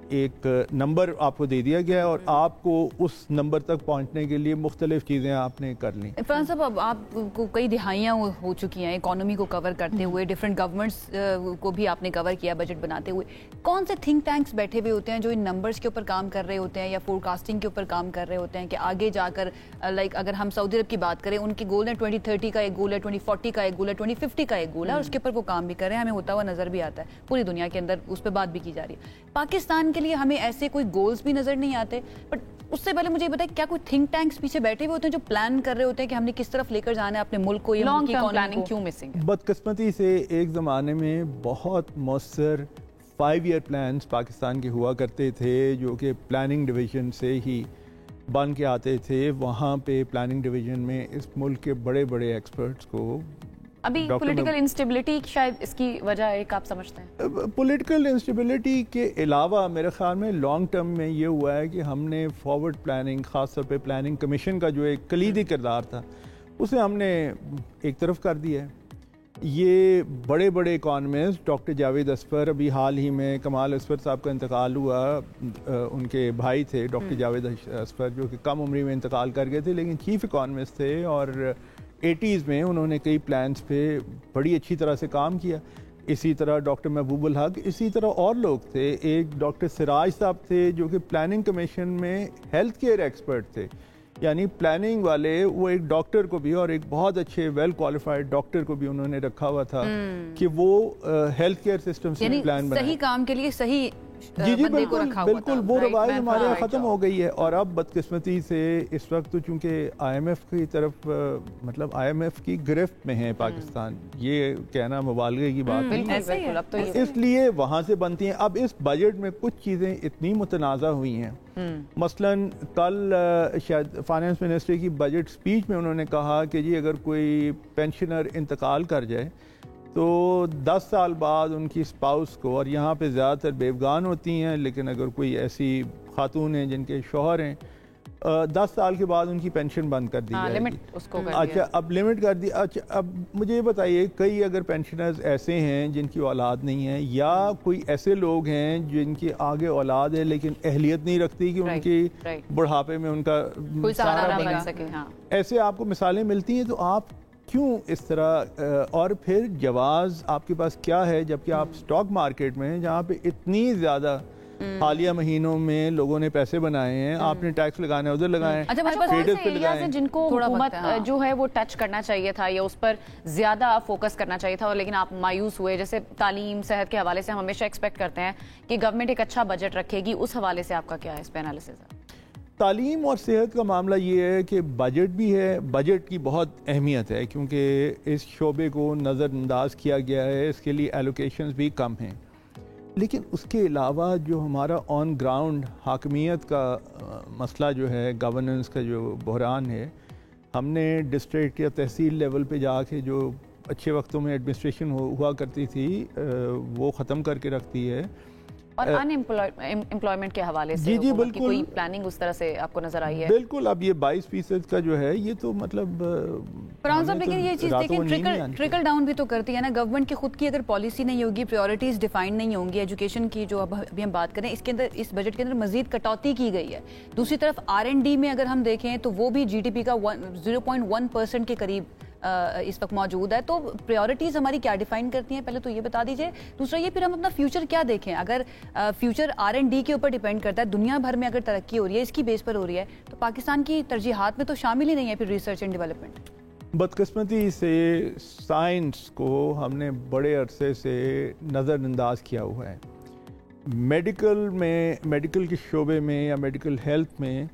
ایک نمبر آپ کو دے دیا گیا ہے, اور آپ کو اس نمبر تک پہنچنے کے لیے مختلف چیزیں آپ نے کر لیں. فرحان صاحب, اب آپ کو کئی دہائیاں ہو چکی ہیں اکانومی کو کور کرتے ہوئے, ڈفرینٹ گورنمنٹس کو بھی آپ نے کور کیا بجٹ بناتے ہوئے. کون سے تھنک ٹینکس بیٹھے ہوئے ہوتے ہیں جو ان نمبرز کے اوپر کام کر رہے ہوتے ہیں یا فور کاسٹنگ کے اوپر کام کر رہے ہوتے ہیں کہ آگے جا کر, لائک اگر ہم سعودی عرب کی بات کریں, ان کی گول ہے 2030 کا ایک گول ہے, 2040 کا ایک گول ہے, 2050 کا ایک گول ہے, اور اس کے اوپر وہ کام بھی کر رہے ہیں, ہمیں ہوتا ہوا نظر بھی آتا ہے. پوری دنیا کے اندر اس پہ بات بھی کی جا رہی ہے. پاکستان کے لیے ہمیں ایسے کوئی گولز بھی نظر نہیں آتے, بٹ اس سے پہلے مجھے یہ بتائیں کیا کوئی تھنک ٹینکس پیچھے بیٹھے ہوئے ہوتے ہیں جو پلان کر رہے ہوتے ہیں کہ ہم نے کس طرف لے کر جانا ہے اپنے ملک کو, یہ لانگ ٹرم پلاننگ کیوں مسنگ ہے؟ بدقسمتی سے ایک زمانے میں بہت مؤثر 5 ایئر پلانز پاکستان کے ہوا کرتے تھے, جو کہ پلاننگ ڈویژن سے ہی بن کے آتے تھے. وہاں پہ پلاننگ ڈویژن میں اس ملک کے بڑے بڑے ایکسپرٹس کو, ابھی پولیٹیکل انسٹیبلٹی شاید اس کی وجہ ایک آپ سمجھتے ہیں؟ پولیٹیکل انسٹیبلٹی کے علاوہ میرے خیال میں لانگ ٹرم میں یہ ہوا ہے کہ ہم نے فارورڈ پلاننگ, خاص طور پہ پلاننگ کمیشن کا جو ایک کلیدی کردار تھا, اسے ہم نے ایک طرف کر دیا ہے. یہ بڑے بڑے اکانومسٹ, ڈاکٹر جاوید اسفر, ابھی حال ہی میں کمال اسفر صاحب کا انتقال ہوا, ان کے بھائی تھے ڈاکٹر جاوید اسفر, جو کہ کم عمری میں انتقال کر گئے تھے, لیکن چیف اکانومسٹ تھے, اور 80s میں انہوں نے کئی پلانز پہ بڑی اچھی طرح سے کام کیا. اسی طرح ڈاکٹر محبوب الحق, اسی طرح اور لوگ تھے. ایک ڈاکٹر سراج صاحب تھے جو کہ پلاننگ کمیشن میں ہیلتھ کیئر ایکسپرٹ تھے, یعنی پلاننگ والے, وہ ایک ڈاکٹر کو بھی اور ایک بہت اچھے ویل کوالیفائڈ ڈاکٹر کو بھی انہوں نے رکھا ہوا تھا کہ وہ ہیلتھ کیئر سسٹم سے پلان بنائے. صحیح کام کے لیے صحیح جی بالکل وہ روایت ہمارے یہاں ختم ہو گئی ہے. اور اب بدقسمتی سے اس وقت تو چونکہ آئی ایم ایف کی طرف, مطلب آئی ایم ایف کی گرفت میں ہے پاکستان, یہ کہنا مبالغے کی بات نہیں, اس لیے وہاں سے بنتی ہیں. اب اس بجٹ میں کچھ چیزیں اتنی متنازع ہوئی ہیں, مثلاً کل شاید فائنانس منسٹر کی بجٹ سپیچ میں انہوں نے کہا کہ جی اگر کوئی پینشنر انتقال کر جائے تو 10 سال بعد ان کی اسپاؤس کو, اور یہاں پہ زیادہ تر بیوگان ہوتی ہیں, لیکن اگر کوئی ایسی خاتون ہیں جن کے شوہر ہیں, 10 سال کے بعد ان کی پینشن بند کر دی جائے گی. اچھا, اب لمٹ کر دی. اچھا, اب مجھے یہ بتائیے, کئی اگر پینشنرز ایسے ہیں جن کی اولاد نہیں ہے, یا کوئی ایسے لوگ ہیں جن کی آگے اولاد ہے لیکن اہلیت نہیں رکھتی کہ ان کی بڑھاپے میں ان کا سہارا بن سکے, ایسے آپ کو مثالیں ملتی ہیں. تو آپ کیوں اس طرح, اور پھر جواز آپ کے پاس کیا ہے جبکہ آپ سٹاک مارکیٹ میں ہیں جہاں پہ اتنی زیادہ حالیہ مہینوں میں لوگوں نے پیسے بنائے ہیں, آپ نے ٹیکس لگانا ہے ادھر لگائیں, جن کو حکومت جو ہے وہ ٹچ کرنا چاہیے تھا یا اس پر زیادہ فوکس کرنا چاہیے تھا, لیکن آپ مایوس ہوئے؟ جیسے تعلیم صحت کے حوالے سے ہم ہمیشہ ایکسپیکٹ کرتے ہیں کہ گورنمنٹ ایک اچھا بجٹ رکھے گی, اس حوالے سے آپ کا کیا ہے اس پہ انالیسس ہے؟ تعلیم اور صحت کا معاملہ یہ ہے کہ بجٹ بھی ہے, بجٹ کی بہت اہمیت ہے کیونکہ اس شعبے کو نظر انداز کیا گیا ہے, اس کے لیے ایلوکیشنز بھی کم ہیں. لیکن اس کے علاوہ جو ہمارا آن گراؤنڈ حاکمیت کا مسئلہ جو ہے, گورننس کا جو بحران ہے, ہم نے ڈسٹرکٹ یا تحصیل لیول پہ جا کے جو اچھے وقتوں میں ایڈمنسٹریشن ہوا کرتی تھی وہ ختم کر کے رکھتی ہے. اور ان امپلائمنٹ کے حوالے سے جی بالکل کوئی پلاننگ اس طرح سے آپ کو نظر آئی ہے؟ بالکل, اب یہ 22% کا جو ہے یہ تو مطلب فرحان صاحب, لیکن یہ چیز دیکھیں ٹرکل ڈاؤن بھی تو کرتی ہے نا گورنمنٹ کی خود کی. اگر پالیسی نہیں ہوگی, پریورٹیز ڈیفائن نہیں ہوں گی, ایجوکیشن کی جو ابھی ہم بات کریں اس کے اندر, اس بجٹ کے اندر مزید کٹوتی کی گئی ہے. دوسری طرف R&D میں اگر ہم دیکھیں تو وہ بھی GDP کا 0.1% کے قریب اس وقت موجود ہے. تو پریورٹیز ہماری کیا ڈیفائن کرتی ہیں, پہلے تو یہ بتا دیجئے. دوسرا یہ پھر ہم اپنا فیوچر کیا دیکھیں؟ اگر فیوچر R&D کے اوپر ڈیپینڈ کرتا ہے, دنیا بھر میں اگر ترقی ہو رہی ہے اس کی بیس پر ہو رہی ہے, تو پاکستان کی ترجیحات میں تو شامل ہی نہیں ہے پھر ریسرچ اینڈ ڈیولپمنٹ. بدقسمتی سے سائنس کو ہم نے بڑے عرصے سے نظر انداز کیا ہوا ہے. میڈیکل کے شعبے میں یا میڈیکل ہیلتھ میں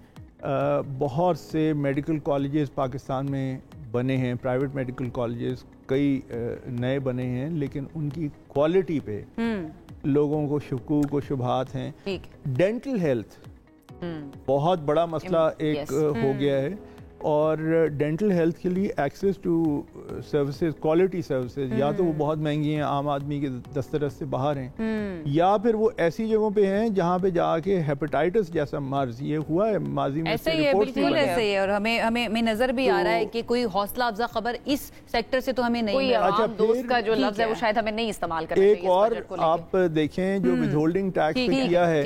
بہت سے میڈیکل کالجز پاکستان میں بنے ہیں, پرائیویٹ میڈیکل کالجز کئی نئے بنے ہیں, لیکن ان کی کوالٹی پہ لوگوں کو شکوک و شبہات ہیں. ڈینٹل ہیلتھ بہت بڑا مسئلہ ایک ہو گیا ہے, اور ڈینٹل ہیلتھ کے لیے access to services, quality services, یا تو وہ بہت مہنگی ہیں, عام آدمی کے دسترس سے باہر ہیں, یا پھر وہ ایسی جگہوں پہ ہیں جہاں پہ جا کے ہیپیٹائٹس جیسا مرض, یہ ہوا ہے ماضی میں, ایسے ہی ہے, بالکل ایسے ہی ہے. اور ہمیں نظر بھی آ رہا ہے کہ کوئی حوصلہ افزا خبر اس سیکٹر سے تو ہمیں نہیں ہے. اچھا, دوست کا جو لفظ ہے وہ شاید ہمیں نہیں استعمال کرنا چاہیے. ایک اور آپ دیکھیں جو ود ہولڈنگ ٹیکس پہ کیا ہے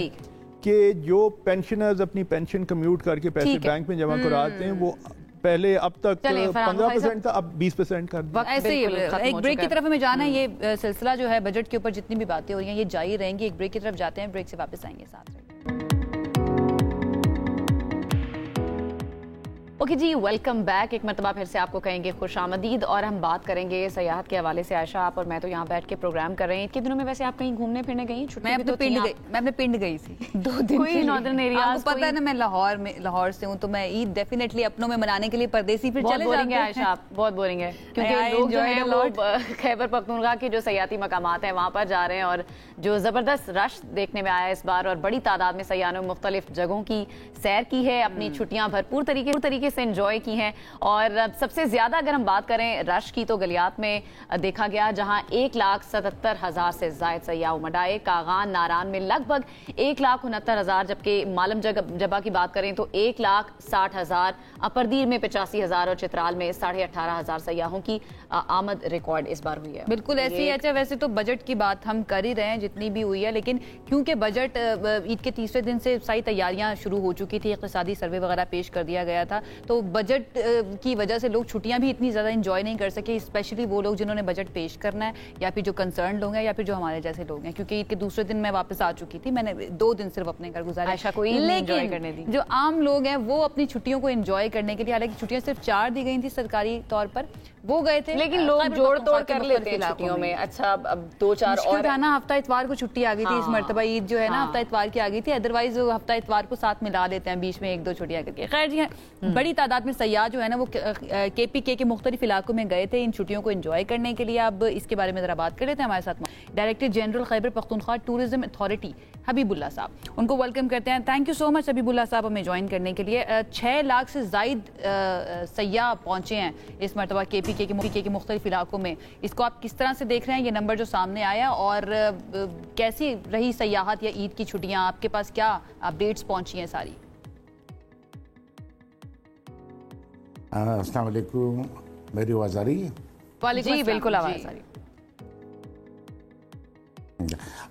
کہ جو پینشنرز اپنی پینشن کمیوٹ کر کے پیسے بینک میں جمع کراتے ہیں, وہ پہلے اب تک 15% تھا, اب 20% کر دیا. ایسے ہی ایک بریک کی طرف ہمیں جانا ہے. یہ سلسلہ جو ہے بجٹ کے اوپر جتنی بھی باتیں ہو رہی ہیں یہ جاری رہیں گی. ایک بریک کی طرف جاتے ہیں, بریک سے واپس آئیں گے ساتھ رہیں. اوکے جی, ویلکم بیک. ایک مرتبہ پھر سے آپ کو کہیں گے خوش آمدید, اور ہم بات کریں گے سیاحت کے حوالے سے. عائشہ, آپ اور میں تو یہاں بیٹھ کے پروگرام کر رہے ہیں. اتنے دنوں میں ویسے آپ کہیں گھومنے پھرنے گئی؟ میں اپنے پنڈ گئی تھی 2 دن. کوئی ناردرن ایریاز, پتہ ہے نا میں لاہور سے ہوں, تو میں عید ڈیفینیٹلی اپنوں میں منانے کے لیے پردیسی پھر چلے جاتے ہیں. عائشہ آپ بہت بورنگ ہے, کیونکہ لوگ جو ہیں وہ خیبر پختونخوا کے جو سیاحتی مقامات ہیں وہاں پر جا رہے ہیں, اور جو زبردست رش دیکھنے میں آیا اس بار, اور بڑی تعداد میں سیاحوں نے مختلف جگہوں کی سیر کی ہے, اپنی چھٹیاں بھرپور طریقے سے انجوائے کی ہیں. اور سب سے زیادہ اگر ہم بات کریں رش کی تو گلیات میں دیکھا گیا, جہاں 1,77,000 سے زائد سیاح امڈ آئے. کاغان ناران میں لگ بھگ 1,69,000, جبکہ مالم جبہ کی بات کریں تو 1,60,000, اپردیر میں 85,000 اور چترال میں 18,500 سیاحوں کی آمد ریکارڈ اس بار ہوئی ہے. بالکل ایسی ہے. ویسے تو بجٹ کی بات ہم کر ہی رہے ہیں جتنی بھی ہوئی ہے, لیکن کیونکہ بجٹ عید کے تیسرے دن سے ساری تیاریاں شروع ہو چکی تھی, اقتصادی سروے وغیرہ پیش کر دیا گیا تھا, تو بجٹ کی وجہ سے لوگ چھٹیاں بھی اتنی زیادہ انجوائے نہیں کر سکے, اسپیشلی وہ لوگ جنہوں نے بجٹ پیش کرنا ہے, یا پھر جو کنسرن لوگ ہیں, یا پھر جو ہمارے جیسے لوگ ہیں. کیونکہ عید کے دوسرے دن میں واپس آ چکی تھی, میں نے 2 دن صرف اپنے گھر گزارے. لیکن جو عام لوگ ہیں وہ اپنی چھٹیوں کو انجوائے کرنے کے لیے, حالانکہ چھٹیاں صرف 4 دی گئی تھی سرکاری طور پر, وہ گئے تھے, لیکن لوگ جوڑ توڑ کر لیتے ہیں چھٹیوں میں. اچھا, اب 2-4 اور تھا نا, ہفتہ اتوار کو چھٹی آ گئی تھی اس مرتبہ, عید جو ہے نا ہفتہ اتوار کی آ گئی تھی, ادروائز ہفتہ اتوار کو ساتھ ملا لیتے ہیں بیچ میں 1-2 چھٹیاں کر کے. خیر جی, بڑی تعداد میں سیاح جو ہے نا وہ KPK کے مختلف علاقوں میں گئے تھے ان چھٹیوں کو انجوائے کرنے کے لیے. اب اس کے بارے میں ذرا بات کر لیتے ہیں. ہمارے ساتھ director general Khyber Pakhtunkhwa tourism authority حبیب اللہ صاحب, ان کو ویلکم کرتے ہیں. تھینک یو سو مچ حبیب اللہ صاحب ہمیں جوائن کرنے کے لیے. 6 لاکھ سے زائد سیاح پہنچے ہیں اس مرتبہ KPK کے مختلف علاقوں میں. اس کو آپ کس طرح سے دیکھ رہے ہیں, یہ نمبر جو سامنے آیا, اور کیسی رہی سیاحت یا عید کی چھٹیاں, آپ کے پاس کیا اپڈیٹس پہنچی ہیں ساری؟ السلام علیکم, میری آواز آ رہی ہے؟ جی بالکل آواز آ رہی ہے.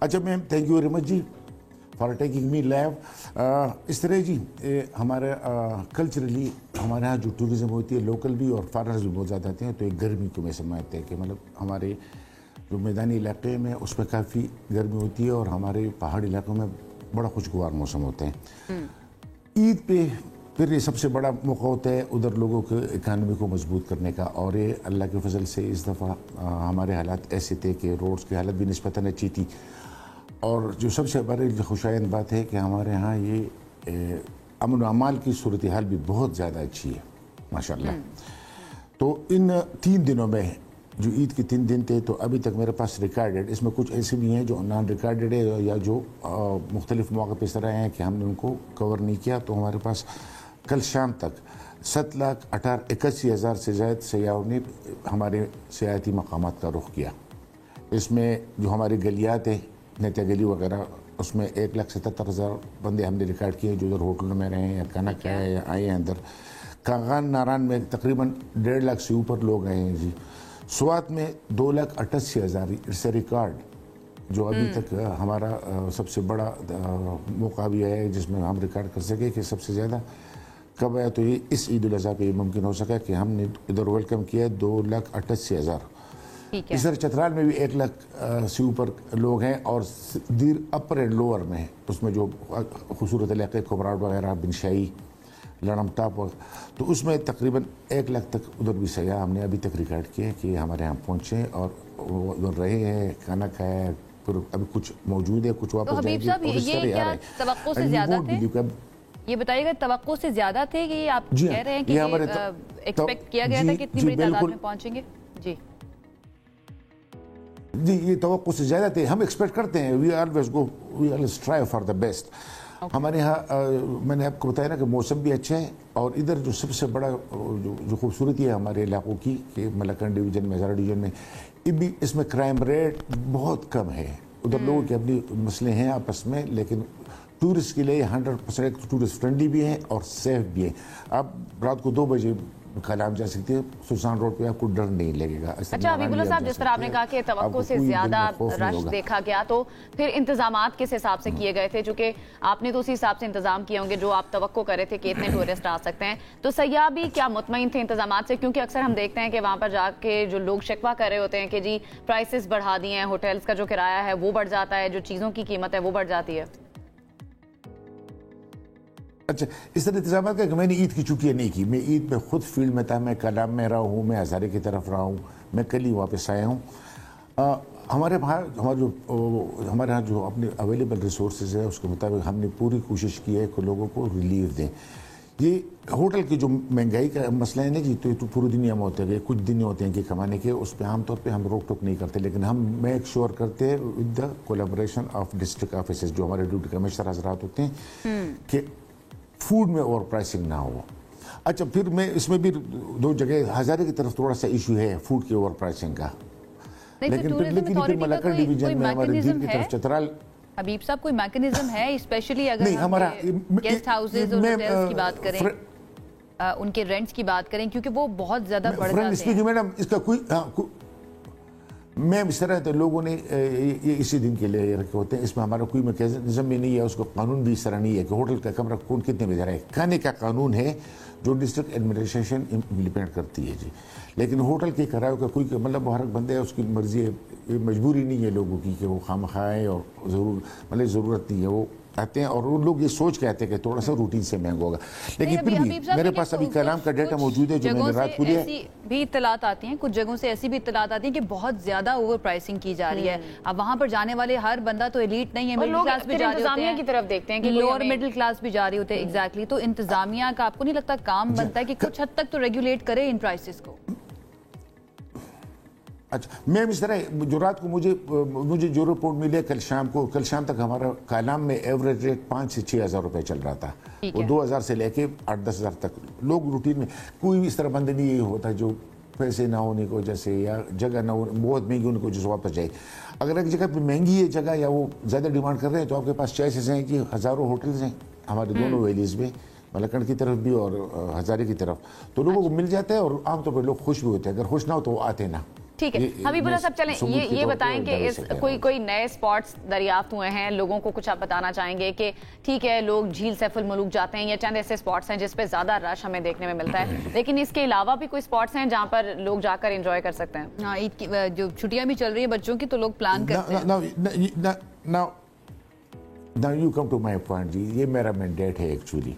اچھا ma'am, thank you very much جی فار ٹیکنگ می لائیو. اس طرح جی ہمارے کلچرلی ہمارے یہاں جو ٹورزم ہوتی ہے لوکل بھی اور فارنرز بھی بہت زیادہ آتے ہیں, تو ایک گرمی کو میں سمجھتے ہیں کہ مطلب ہمارے جو میدانی علاقے میں اس میں کافی گرمی ہوتی ہے, اور ہمارے پہاڑی علاقوں میں बड़ा खुशगवार मौसम होते हैं। ईद पे फिर ये सबसे बड़ा मौका होता है उधर लोगों के इकानमी को मजबूत करने का, और ये अल्लाह के फजल से इस दफ़ा हमारे हालात ऐसे थे कि रोड्स की हालत भी निस्बतन अच्छी थी, और जो सबसे बड़ी खुशाइंद बात है कि हमारे यहाँ ये अमन अमाल की सूरत हाल भी बहुत ज़्यादा अच्छी है माशाल्लाह। तो इन 3 दिनों में जो ईद के 3 दिन थे, तो अभी तक मेरे पास रिकॉर्डेड, इसमें कुछ ऐसे भी हैं जो नॉन रिकॉर्डेड है या जो मुख्तलिफ मौक़े पर इस तरह हैं कि हमने उनको कवर नहीं किया। तो हमारे पास कल शाम तक 7,81,000 से ज़्यादा सयाहों ने हमारे सियाहती मकामात का रुख किया। इसमें जो हमारी गलियात हैं, नेता गली वगैरह, उसमें 1,77,000 बंदे हमने रिकॉर्ड किए जो उधर होटलों में रहे हैं या खाना खाया या आए हैं अंदर। कागान नारान में तकरीबन 1.5 लाख से ऊपर लोग आए हैं जी। स्वात में 2,88,000 इससे रिकॉर्ड जो अभी तक हमारा सबसे बड़ा मौका भी है जिसमें हम रिकॉर्ड कर सके कि सबसे ज़्यादा कब आया। तो ये इस ईद उल अज़हा पे ये मुमकिन हो सका कि हमने इधर वेलकम किया 2,88,000। इस तरह चतराल में भी 1 लाख से ऊपर लोग हैं, और दीर अपर एंड लोअर में उसमें जो खूबसूरत इलाके कुबराट वगैरह, बिनशाई, लड़म टाप, तो उसमें तकरीबन 1 लाख तक उधर भी सयाह हमने अभी तक रिकॉर्ड किए कि हमारे यहाँ पहुँचे और उधर रहे हैं, खाना खाया, फिर अभी कुछ मौजूद है, कुछ वापस जाएंगे। तवक्को से ज़्यादा थे, ये बताइएगा, तवक्को से ज़्यादा थे कि आप कह रहे हैं कि एक्सपेक्ट किया गया था कि इतनी बड़ी तादाद में पहुँचेंगे? जी ये तवक्को से ज़्यादा थे, हम एक्सपेक्ट करते हैं। We always try for the best. हमारे यहाँ मैंने आपको बताया ना कि मौसम भी अच्छा है, और इधर जो सबसे बड़ा जो खूबसूरती है हमारे इलाकों की कि मलकन डिवीज़न में, हज़ारा डिवीज़न में, भी इसमें क्राइम रेट बहुत कम है। उधर लोगों के अपने मसले हैं आपस में, लेकिन टूरिस्ट के लिए 100% टूरिस्ट फ्रेंडली भी है और सेफ भी है। आप रात को 2 बजे कलाम जा सकते हैं, सुल्तान रोड पे आपको डर नहीं लगेगा। अच्छा हबीबुल्लाह साहब, जिस तरह आपने कहा कि तवक्को से ज्यादा रश देखा गया, तो फिर इंतजामात किस हिसाब से किए गए थे? चूंकि आपने तो उसी हिसाब से इंतजाम किए होंगे जो आप तवक्को कर रहे थे कि इतने टूरिस्ट आ सकते हैं, तो सयाह भी क्या मुतमईन थे इंतजामात से? क्योंकि अक्सर हम देखते हैं कि वहाँ पर जाके जो लोग शिकवा कर रहे होते हैं कि जी प्राइसेस बढ़ा दिए हैं, होटल्स का जो किराया है वो बढ़ जाता है, जो चीज़ों की कीमत है वो बढ़ जाती है। अच्छा, इस तरह इंतजाम का कि मैंने ईद की छुट्टियाँ नहीं की। मैं ईद में खुद फील्ड में था, मैं कलाम में रहा हूँ, मैं हज़ारे की तरफ रहा हूँ, मैं कल ही वापस आया हूँ। हमारे यहाँ जो अपने अवेलेबल रिसोर्सेज है उसके मुताबिक हमने पूरी कोशिश की है कि लोगों को रिलीफ दें। ये होटल की जो महंगाई का मसला है ना जी, तो पूरी दुनिया में होते हैं, कुछ दिन होते हैं कि कमाने के, उस पर आमतौर पे हम रोक टोक नहीं करते, लेकिन हम मेक श्योर करते हैं with the collaboration of district officers जो हमारे ड्यूटी कमिश्नर हजरात होते हैं कि फूड में ओवर प्राइसिंग ना हो। अच्छा, फिर मैं इसमें भी 2 जगह हज़ारे की तरफ थोड़ा सा इशू है फूड की ओवर प्राइसिंग का, लेकिन फिर मलकन डिवीजन में हमारे दीर की तरफ चतराल। हबीब साहब, कोई मैकेनिज्म है स्पेशली अगर नहीं, हमारा गेस्ट हाउसेज और होटल्स की बात करें, उनके रेंट्स की बात करें, क्योंकि वो बहुत ज्यादा बढ़ जाते हैं। मैडम इसका कोई मैम इस तरह तो लोगों ने ये इसी दिन के लिए रखे होते हैं, इसमें हमारा कोई मैकेनिज्म भी नहीं है, उसको कानून भी इस तरह नहीं है कि होटल का कमरा कौन कितने बजे रहा है। खाने का कानून है जो डिस्ट्रिक्ट एडमिनिस्ट्रेशन इम्प्लीमेंट करती है जी, लेकिन होटल के किराए का कोई मतलब हर बंदे है उसकी मर्जी है, ये मजबूरी नहीं है लोगों की कि वो खाम खाएँ, और ज़रूरत नहीं है, वो आते हैं और उन लोग ये सोच के आते हैं कि थोड़ा सा रूटीन से महंगा होगा। लेकिन फिर भी मेरे पास अभी कलाम का डेटा मौजूद है जो मैंने रात पूरी ऐसी भी इत्तलात आती हैं, कुछ जगहों से ऐसी भी इत्तलात आती हैं कि बहुत ज्यादा ओवर प्राइसिंग की जा रही है। अब वहां पर जाने वाले हर बंदा तो एलीट नहीं है, मिडिल क्लास भी जा रहे होते हैं, की तरफ देखते हैं कि लोअर मिडिल क्लास भी जा रही होते हैं। एग्जैक्टली, तो इंतजामिया का आपको नहीं लगता काम बनता है कि कुछ हद तक तो रेगुलेट करे इन प्राइसेस को? अच्छा, मैं इस तरह जो रात को मुझे जो रिपोर्ट मिली कल शाम तक हमारा कालाम में एवरेज रेट 5 से 6 हज़ार रुपये चल रहा था। वो 2,000 से लेके 8-10 हज़ार तक लोग रूटीन में, कोई भी इस तरह बंद नहीं होता जो पैसे ना होने की वजह से या जगह ना हो, बहुत महंगी होने की वजह से वापस जाए। अगर एक जगह पर महंगी है जगह या वो ज़्यादा डिमांड कर रहे हैं तो आपके पास चॉइसेस हैं कि हज़ारों होटल्स हैं हमारे दोनों वैलीज़ में, मलकन की तरफ भी और हज़ारे की तरफ, तो लोगों को मिल जाता है और आमतौर पर लोग खुश भी होते हैं। अगर खुश ना हो तो वो आते ना। ठीक है हबीबुल्लाह साहब, चलें ये बताएं कि इस कोई नए स्पॉट्स दरियाफ्त हुए हैं, लोगों को कुछ आप बताना चाहेंगे कि ठीक है लोग झील सैफुल मलूक जाते हैं या चंद ऐसे स्पॉट्स हैं जिस पे ज्यादा रश हमें देखने में मिलता है, लेकिन इसके अलावा भी कोई स्पॉट्स हैं जहां पर लोग जाकर एंजॉय कर सकते हैं? हाँ, ईद की जो छुट्टियां भी चल रही है बच्चों की, तो लोग प्लान करते हैं। Now you come to my point जी, ये मेरा मैंडेट है एक्चुअली।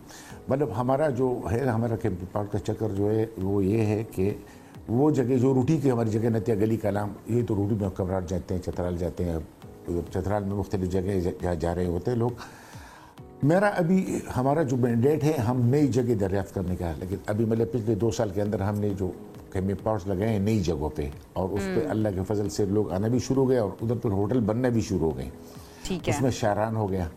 मतलब हमारा जो है, हमारा कैंपिंग पार्क का चक्कर जो है वो ये है कि वो जगह जो रूटी की हमारी जगह नतिया गली कलाम, ये तो रूटी में कमराट जाते हैं, चतराल जाते हैं, चतराल में मुख्तलिफ जगह जहाँ जा रहे होते हैं लोग। मेरा अभी हमारा जो मैंडेट है, हम नई जगह दरियाफ्त करने का है, लेकिन अभी मतलब पिछले 2 साल के अंदर हमने जो कैंपिंग पार्क्स लगाए हैं नई जगहों पे, और उस पर अल्लाह के फजल से लोग आना भी शुरू हो गए और उधर पर होटल बनना भी शुरू हो गए। उसमें शारान हो गया,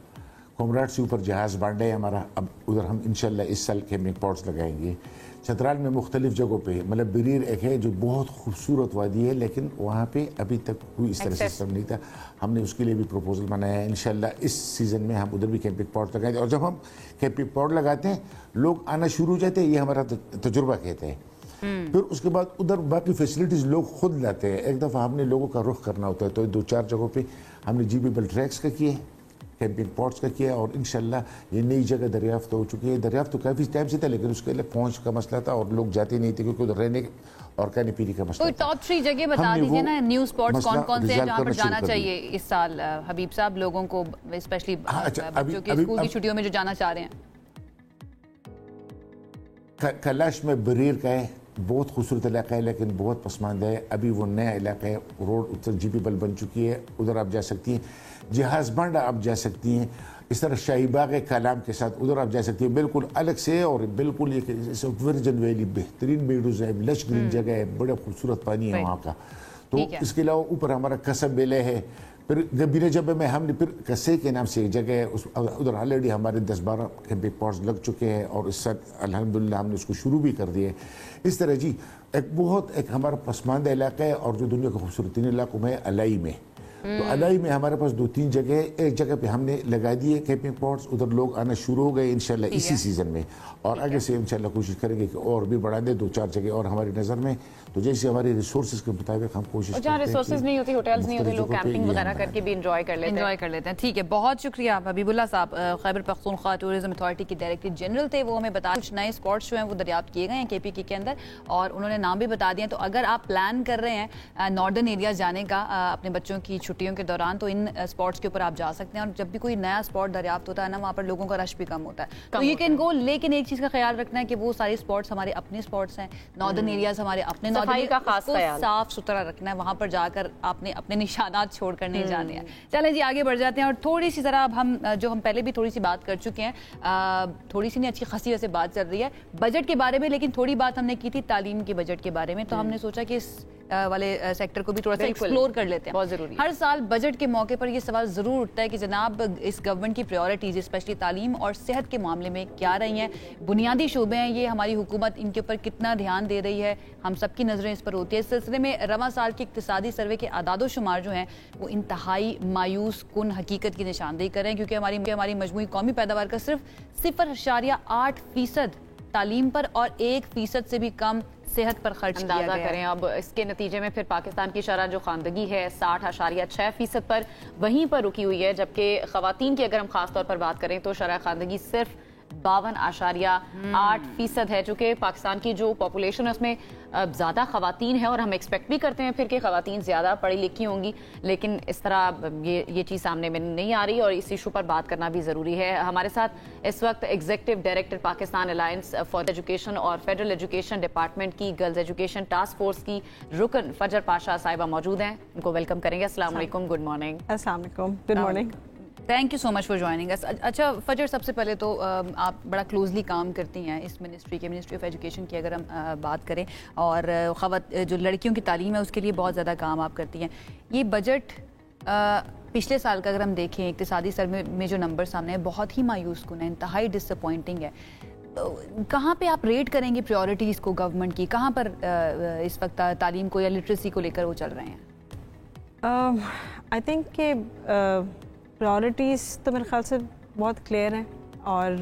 कोमराट से ऊपर जहाज़ बांडे है हमारा, अब उधर हम इंशाल्लाह इस साल कैंपिंग पार्क्स लगाएंगे। चतराल में मुख्तलिफ जगहों पे, मतलब बरीर एक है जो बहुत खूबसूरत वादी है, लेकिन वहाँ पे अभी तक कोई इस तरह से सिस्टम नहीं था। हमने उसके लिए भी प्रपोजल बनाया है, इंशाल्लाह इस सीज़न में हम उधर भी कैंपिंग पार्क लगाएंगे। और जब हम कैंपिंग पार्क लगाते हैं लोग आना शुरू हो जाते हैं, ये हमारा तजुर्बा कहते हैं। फिर उसके बाद उधर बाकी फैसिलिटीज़ लोग खुद लाते हैं। एक दफ़ा हमने लोगों का रुख करना होता है, तो 2-4 जगहों पे हमने जीबीबल ट्रैक्स का किए, कैंपिंग पॉट्स का किया, और इंशाल्लाह ये नई जगह दरियाफ्त हो चुकी है। दरियाफ्त तो काफ़ी टाइम से था, लेकिन उसके लिए पहुंच का मसला था और लोग जाते नहीं थे क्योंकि उधर रहने और खाने पीने का मसला था। टॉप 3 जगह बता दीजिए ना, न्यू स्पॉट्स कौन कौन से हैं जहाँ पर जाना चाहिए इस साल हबीब साहब लोगों को, स्पेशली बच्चों की स्कूल की छुट्टियों में जो जाना चाह रहे हैं? कैलाश में बरीर का है, बहुत खूबसूरत इलाका है लेकिन बहुत पसमानदा है। अभी वो नया इलाका है, रोड उत्तर जीबीबल बन चुकी है, उधर आप जा सकती हैं। जहाज़ बांडा आप जा सकती हैं। इस तरह शाही बाग है कलाम के साथ, उधर आप जा सकती हैं, बिल्कुल अलग से, और बिल्कुल ये वर्जन वैली बेहतरीन मेडोज है, लश ग्रीन जगह है, बड़ा खूबसूरत पानी है वहाँ का। तो इसके अलावा ऊपर हमारा कसब बेले है, फिर गबीर जब में हमने फिर कसे के नाम से एक जगह है, उधर ऑलरेडी हमारे 10-12 कैंपिंग पॉट्स लग चुके हैं और इस साल अल्हम्दुलिल्लाह हमने उसको शुरू भी कर दिए। इस तरह जी एक हमारा पसमानदा इलाका है, और जो दुनिया का खूबसूरत इलाकों में अलाई में, तो अलाई में हमारे पास 2-3 जगह है। एक जगह पे हमने लगा दिए कैंपिंग पॉट्स, उधर लोग आना शुरू हो गए इंशाल्लाह इसी सीज़न में, और आगे से इंशाल्लाह कोशिश करेंगे कि और भी बढ़ा दे 2-4 जगह और हमारी नज़र में। तो जैसे हमारे रिसोर्सेज के मुताबिक हम कोशिश करते हैं, जहाँ रिसोर्सेज नहीं होती, होटल्स नहीं होते, लोग कैंपिंग वगैरह करके भी एंजॉय कर लेते हैं। ठीक है, बहुत शुक्रिया हबीबुल्लाह साहब, खैबर पख्तूनख्वा टूरिज्म अथॉरिटी के डायरेक्टर जनरल थे। वो हमें बता कुछ नए स्पॉट्स जो हैं वो दरियाफ्त किए गए हैं केपीके के अंदर, और उन्होंने नाम भी बता दिए। तो अगर आप प्लान कर रहे हैं नॉर्दर्न एरिया जाने का अपने बच्चों की छुट्टियों के दौरान, तो इन स्पॉट्स के ऊपर आप जा सकते हैं। और जब भी कोई नया स्पॉट दरियाफ्त होता है ना, वहाँ पर लोगों का रश भी कम होता है, तो यू कैन गो। लेकिन एक चीज़ का ख्याल रखना है कि वो सारे स्पॉट्स हमारे अपने स्पॉट्स हैं, नॉर्दर्न एरियाज हमारे अपने, सफाई का खास ख्याल, साफ सुथरा रखना है। वहाँ पर जाकर आपने अपने निशानात छोड़ कर नहीं जाने हैं। चलें जी आगे बढ़ जाते हैं, और थोड़ी सी ज़रा अब हम जो हम पहले भी थोड़ी सी बात कर चुके हैं, थोड़ी सी नहीं अच्छी खासी वैसे बात चल रही है बजट के बारे में, लेकिन थोड़ी बात हमने की थी तालीम के बजट के बारे में, तो हमने सोचा कि इस वाले सेक्टर को भी थोड़ा सा एक्सप्लोर कर लेते हैं। बहुत जरूरी। हर साल बजट के मौके पर ये सवाल जरूर उठता है कि जनाब इस गवर्नमेंट की प्रायोरिटीज स्पेशली तालीम और सेहत के मामले में क्या रही हैं, बुनियादी शोबे हैं ये, हमारी हुकूमत इनके ऊपर कितना ध्यान दे रही है, हम सबकी नजरें इस पर होती है। इस सिलसिले में रवां साल के इक्तिसादी सर्वे के आदादो शुमार जो हैं वो इंतहाई मायूस कुन हकीकत की निशानदेही कर रहे हैं, क्योंकि हमारी मजमूई कौमी पैदावार का सिर्फ 0.8% तालीम पर और 1% से भी कम सेहत पर खर्च किया गया करें। अब इसके नतीजे में फिर पाकिस्तान की शरह जो खानदगी है 60.6% पर वहीं पर रुकी हुई है, जबकि खवातीन की अगर हम खास तौर पर बात करें तो शरह खानदगी सिर्फ 52.8% है। चूँकि पाकिस्तान की जो पॉपुलेशन है उसमें ज़्यादा खवातीन है, और हम एक्सपेक्ट भी करते हैं फिर कि खवातीन ज़्यादा पढ़ी लिखी होंगी, लेकिन इस तरह ये चीज़ सामने में नहीं आ रही, और इस इशू पर बात करना भी ज़रूरी है। हमारे साथ इस वक्त executive director Pakistan alliance for education और फेडरल एजुकेशन डिपार्टमेंट की गर्ल्स एजुकेशन टास्क फोर्स की रुकन फजर पाशा साहिबा मौजूद हैं, उनको वेलकम करेंगे। अस्सलाम वालेकुम, गुड मॉर्निंग। अस्सलाम वालेकुम, good morning. Thank you so much for joining us. अच्छा फजर, सबसे पहले तो आप बड़ा क्लोजली काम करती हैं इस मिनिस्ट्री ऑफ एजुकेशन की अगर हम बात करें, और जो लड़कियों की तालीम है उसके लिए बहुत ज़्यादा काम आप करती हैं। ये बजट पिछले साल का अगर हम देखें इक्तिसादी सर्वे में जो नंबर सामने है बहुत ही मायूस कुन है, इंतहाई डिसअपॉइंटिंग है। कहाँ पे आप रेट करेंगे प्रायोरिटीज़ को गवर्नमेंट की, कहाँ पर इस वक्त तालीम को या लिटरेसी को लेकर वो चल रहे हैं? आई थिंक कि प्रायोरिटीज़ तो मेरे ख्याल से बहुत क्लियर हैं, और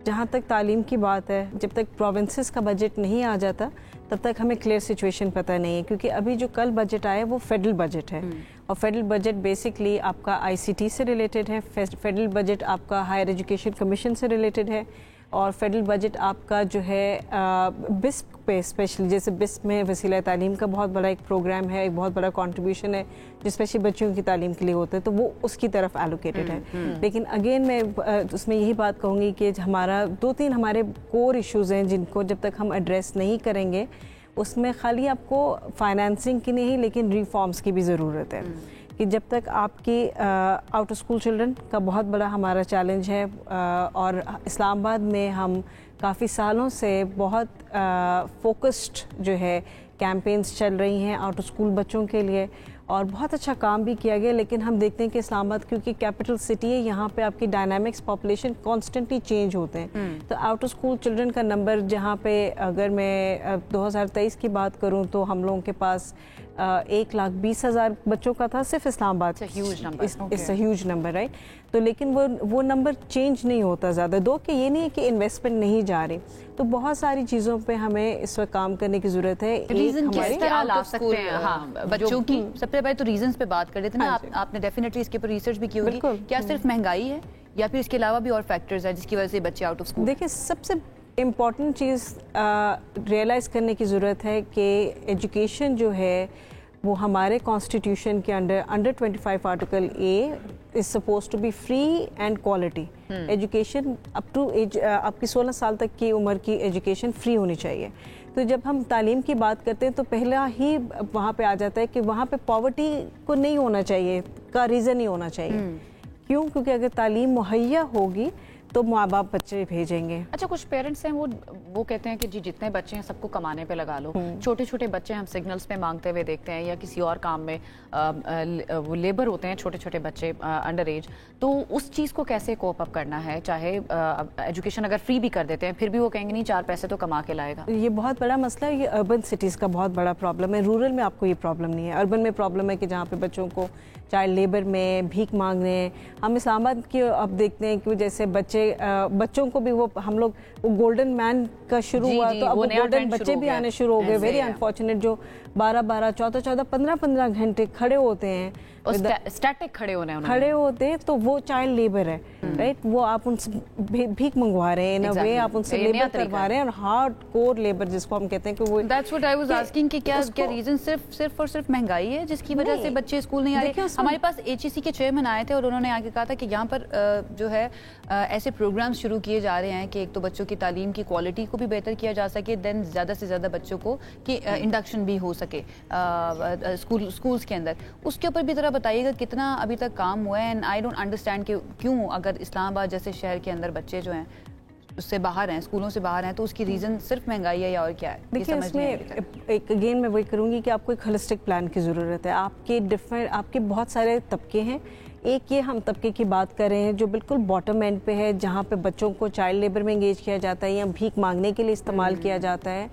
जहाँ तक तालीम की बात है, जब तक प्रोविंसेस का बजट नहीं आ जाता तब तक हमें क्लियर सिचुएशन पता नहीं है, क्योंकि अभी जो कल बजट आया वो फेडरल बजट है, और फेडरल बजट बेसिकली आपका आईसीटी से रिलेटेड है, फेडरल बजट आपका हायर एजुकेशन कमीशन से रिलेटेड है, اور فیڈرل بجٹ آپ کا جو ہے بسپ پہ اسپیشلی، جیسے بسپ میں وسیلہ تعلیم کا بہت بڑا ایک پروگرام ہے، ایک بہت بڑا کنٹریبیوشن ہے جو اسپیشلی بچیوں کی تعلیم کے لیے ہوتا ہے، تو وہ اس کی طرف ایلوکیٹڈ ہے. لیکن اگین میں اس میں یہی بات کہوں گی کہ ہمارا 2-3 ہمارے کور ایشوز ہیں جن کو جب تک ہم ایڈریس نہیں کریں گے، اس میں خالی آپ کو فائنانسنگ کی نہیں لیکن ریفارمز کی بھی ضرورت ہے. کہ جب تک آپ کی آؤٹ آف اسکول چلڈرن کا بہت بڑا ہمارا چیلنج ہے، اور اسلام آباد میں ہم کافی سالوں سے بہت فوکسڈ جو ہے کیمپینز چل رہی ہیں آؤٹ آف اسکول بچوں کے لیے، اور بہت اچھا کام بھی کیا گیا. لیکن ہم دیکھتے ہیں کہ اسلام آباد کیونکہ کیپٹل سٹی ہے، یہاں پہ آپ کی ڈائنامکس پاپولیشن کانسٹنٹلی چینج ہوتے ہیں. تو آؤٹ آف اسکول چلڈرن کا نمبر جہاں پہ اگر میں 2023 کی بات کروں تو ہم لوگوں کے پاس 1,20,000 بچوں کا تھا صرف Islamabad. It's a huge number right. تو لیکن وہ نمبر چینج نہیں ہوتا زیادہ، دو کہ یہ نہیں ہے کہ انویسٹمنٹ نہیں جا رہی. تو بہت ساری چیزوں پہ ہمیں اس وقت کام کرنے کی ضرورت ہے. بچوں کی سب سے پہلے تو ریزنز پہ بات کر رہے تھے نا آپ نے، ڈیفینیٹلی اس کے اوپر ریسرچ بھی کی ہوگی. کیا صرف مہنگائی ہے یا پھر اس کے علاوہ بھی اور فیکٹرز ہیں جس کی وجہ سے بچے آؤٹ آف اسکول؟ دیکھیں سب سے امپورٹنٹ چیز ریئلائز کرنے کی ضرورت ہے کہ ایجوکیشن جو ہے وہ ہمارے کانسٹیٹیوشن کے under 25 article A is suppose to be free and quality. Education up to age آپ کی 16 سال تک کی عمر کی ایجوکیشن فری ہونی چاہیے. تو جب ہم تعلیم کی بات کرتے ہیں تو پہلا ہی وہاں پہ آ جاتا ہے کہ وہاں پہ پاورٹی کو نہیں ہونا چاہیے کا ریزن نہیں ہونا چاہیے. کیوں؟ کیونکہ اگر تعلیم مہیا ہوگی تو ماں باپ بچے بھیجیں گے. اچھا کچھ پیرنٹس ہیں وہ کہتے ہیں کہ جی جتنے بچے ہیں سب کو کمانے پہ لگا لو. چھوٹے چھوٹے بچے ہم سگنلز پہ مانگتے ہوئے دیکھتے ہیں یا کسی اور کام میں وہ لیبر ہوتے ہیں چھوٹے چھوٹے بچے انڈر ایج. تو اس چیز کو کیسے کوپ اپ کرنا ہے؟ چاہے ایجوکیشن اگر فری بھی کر دیتے ہیں پھر بھی وہ کہیں گے نہیں 4 پیسے تو کما کے لائے گا. یہ بہت بڑا مسئلہ ہے. یہ اربن سٹیز کا بہت بڑا پرابلم ہے. رورل میں آپ کو یہ پرابلم نہیں ہے. اربن میں پرابلم ہے کہ جہاں پہ بچوں کو چائلڈ لیبر میں بھیک مانگنے ہیں. ہم اسلام آباد کی اب دیکھتے ہیں کہ جیسے بچوں کو بھی وہ ہم لوگ گولڈن مین کا شروع ہوا تو اب گولڈن بچے بھی آنے شروع ہو گئے. ویری انفارچونیٹ جو 12 14 15 گھنٹے کھڑے ہوتے ہیں اسٹیٹک کھڑے ہوتے ہیں تو وہ چائلڈ لیبر ہے رائٹ. وہ آپ ان سے بھیک منگوا رہے ہیں ان اے وے، آپ ان سے لیبر کروا رہے ہیں اور ہارڈ کور لیبر جس کو ہم کہتے ہیں کہ وہ that's what I was asking کہ کیا ریزن صرف اور صرف مہنگائی ہے جس کی وجہ سے بچے اسکول نہیں آ رہے؟ ہمارے پاس HEC کے چیئرمین آئے تھے اور انہوں نے آگے کہا تھا کہ یہاں پر جو ہے ایسے پروگرام شروع کیے جا رہے ہیں کہ ایک تو بچوں کی تعلیم کی کوالٹی کو بھی بہتر کیا جا سکے، دین زیادہ سے زیادہ بچوں کو کہ انڈکشن بھی ہو سکے اسکولس کے اندر. اس کے اوپر بھی ذرا بتائیے گا کتنا ابھی تک کام ہوا ہے. اینڈ آئی ڈونٹ انڈرسٹینڈ کہ کیوں اگر اسلام آباد جیسے شہر کے اندر بچے جو ہیں اس سے باہر ہیں، اسکولوں سے باہر ہیں، تو اس کی ریزن صرف مہنگائی ہے یا اور کیا ہے؟ دیکھیے اس میں ایک اگین میں وہی کروں گی کہ آپ کو ایک ہولسٹک پلان کی ضرورت ہے. آپ کے بہت سارے طبقے ہیں. ایک یہ ہم طبقے کی بات کر رہے ہیں جو بالکل باٹم اینڈ پہ ہے، جہاں پہ بچوں کو چائلڈ لیبر میں انگیج کیا جاتا ہے یا بھیک مانگنے کے لیے استعمال کیا جاتا ہے.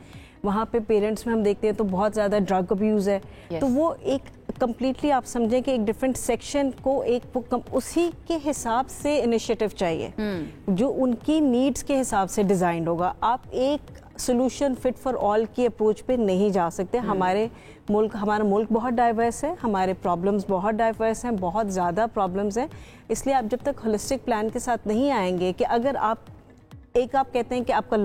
وہاں پہ پیرنٹس میں ہم دیکھتے ہیں تو بہت زیادہ ڈرگ ابیوز ہے. تو وہ ایک کمپلیٹلی آپ سمجھیں کہ ایک ڈفرینٹ سیکشن کو اسی کے حساب سے انیشیٹو چاہیے جو ان کی نیڈز کے حساب سے ڈیزائنڈ ہوگا. آپ ایک سولوشن فٹ فار آل کی اپروچ پہ نہیں جا سکتے. ہمارا ملک بہت ڈائیورس ہے، ہمارے پرابلمز بہت ڈائیورس ہیں، بہت زیادہ پرابلمز ہیں. اس لیے آپ جب تک ہولسٹک پلان کے ساتھ نہیں آئیں گے کہ اگر آپ کہتے ہیں کہ آپ کا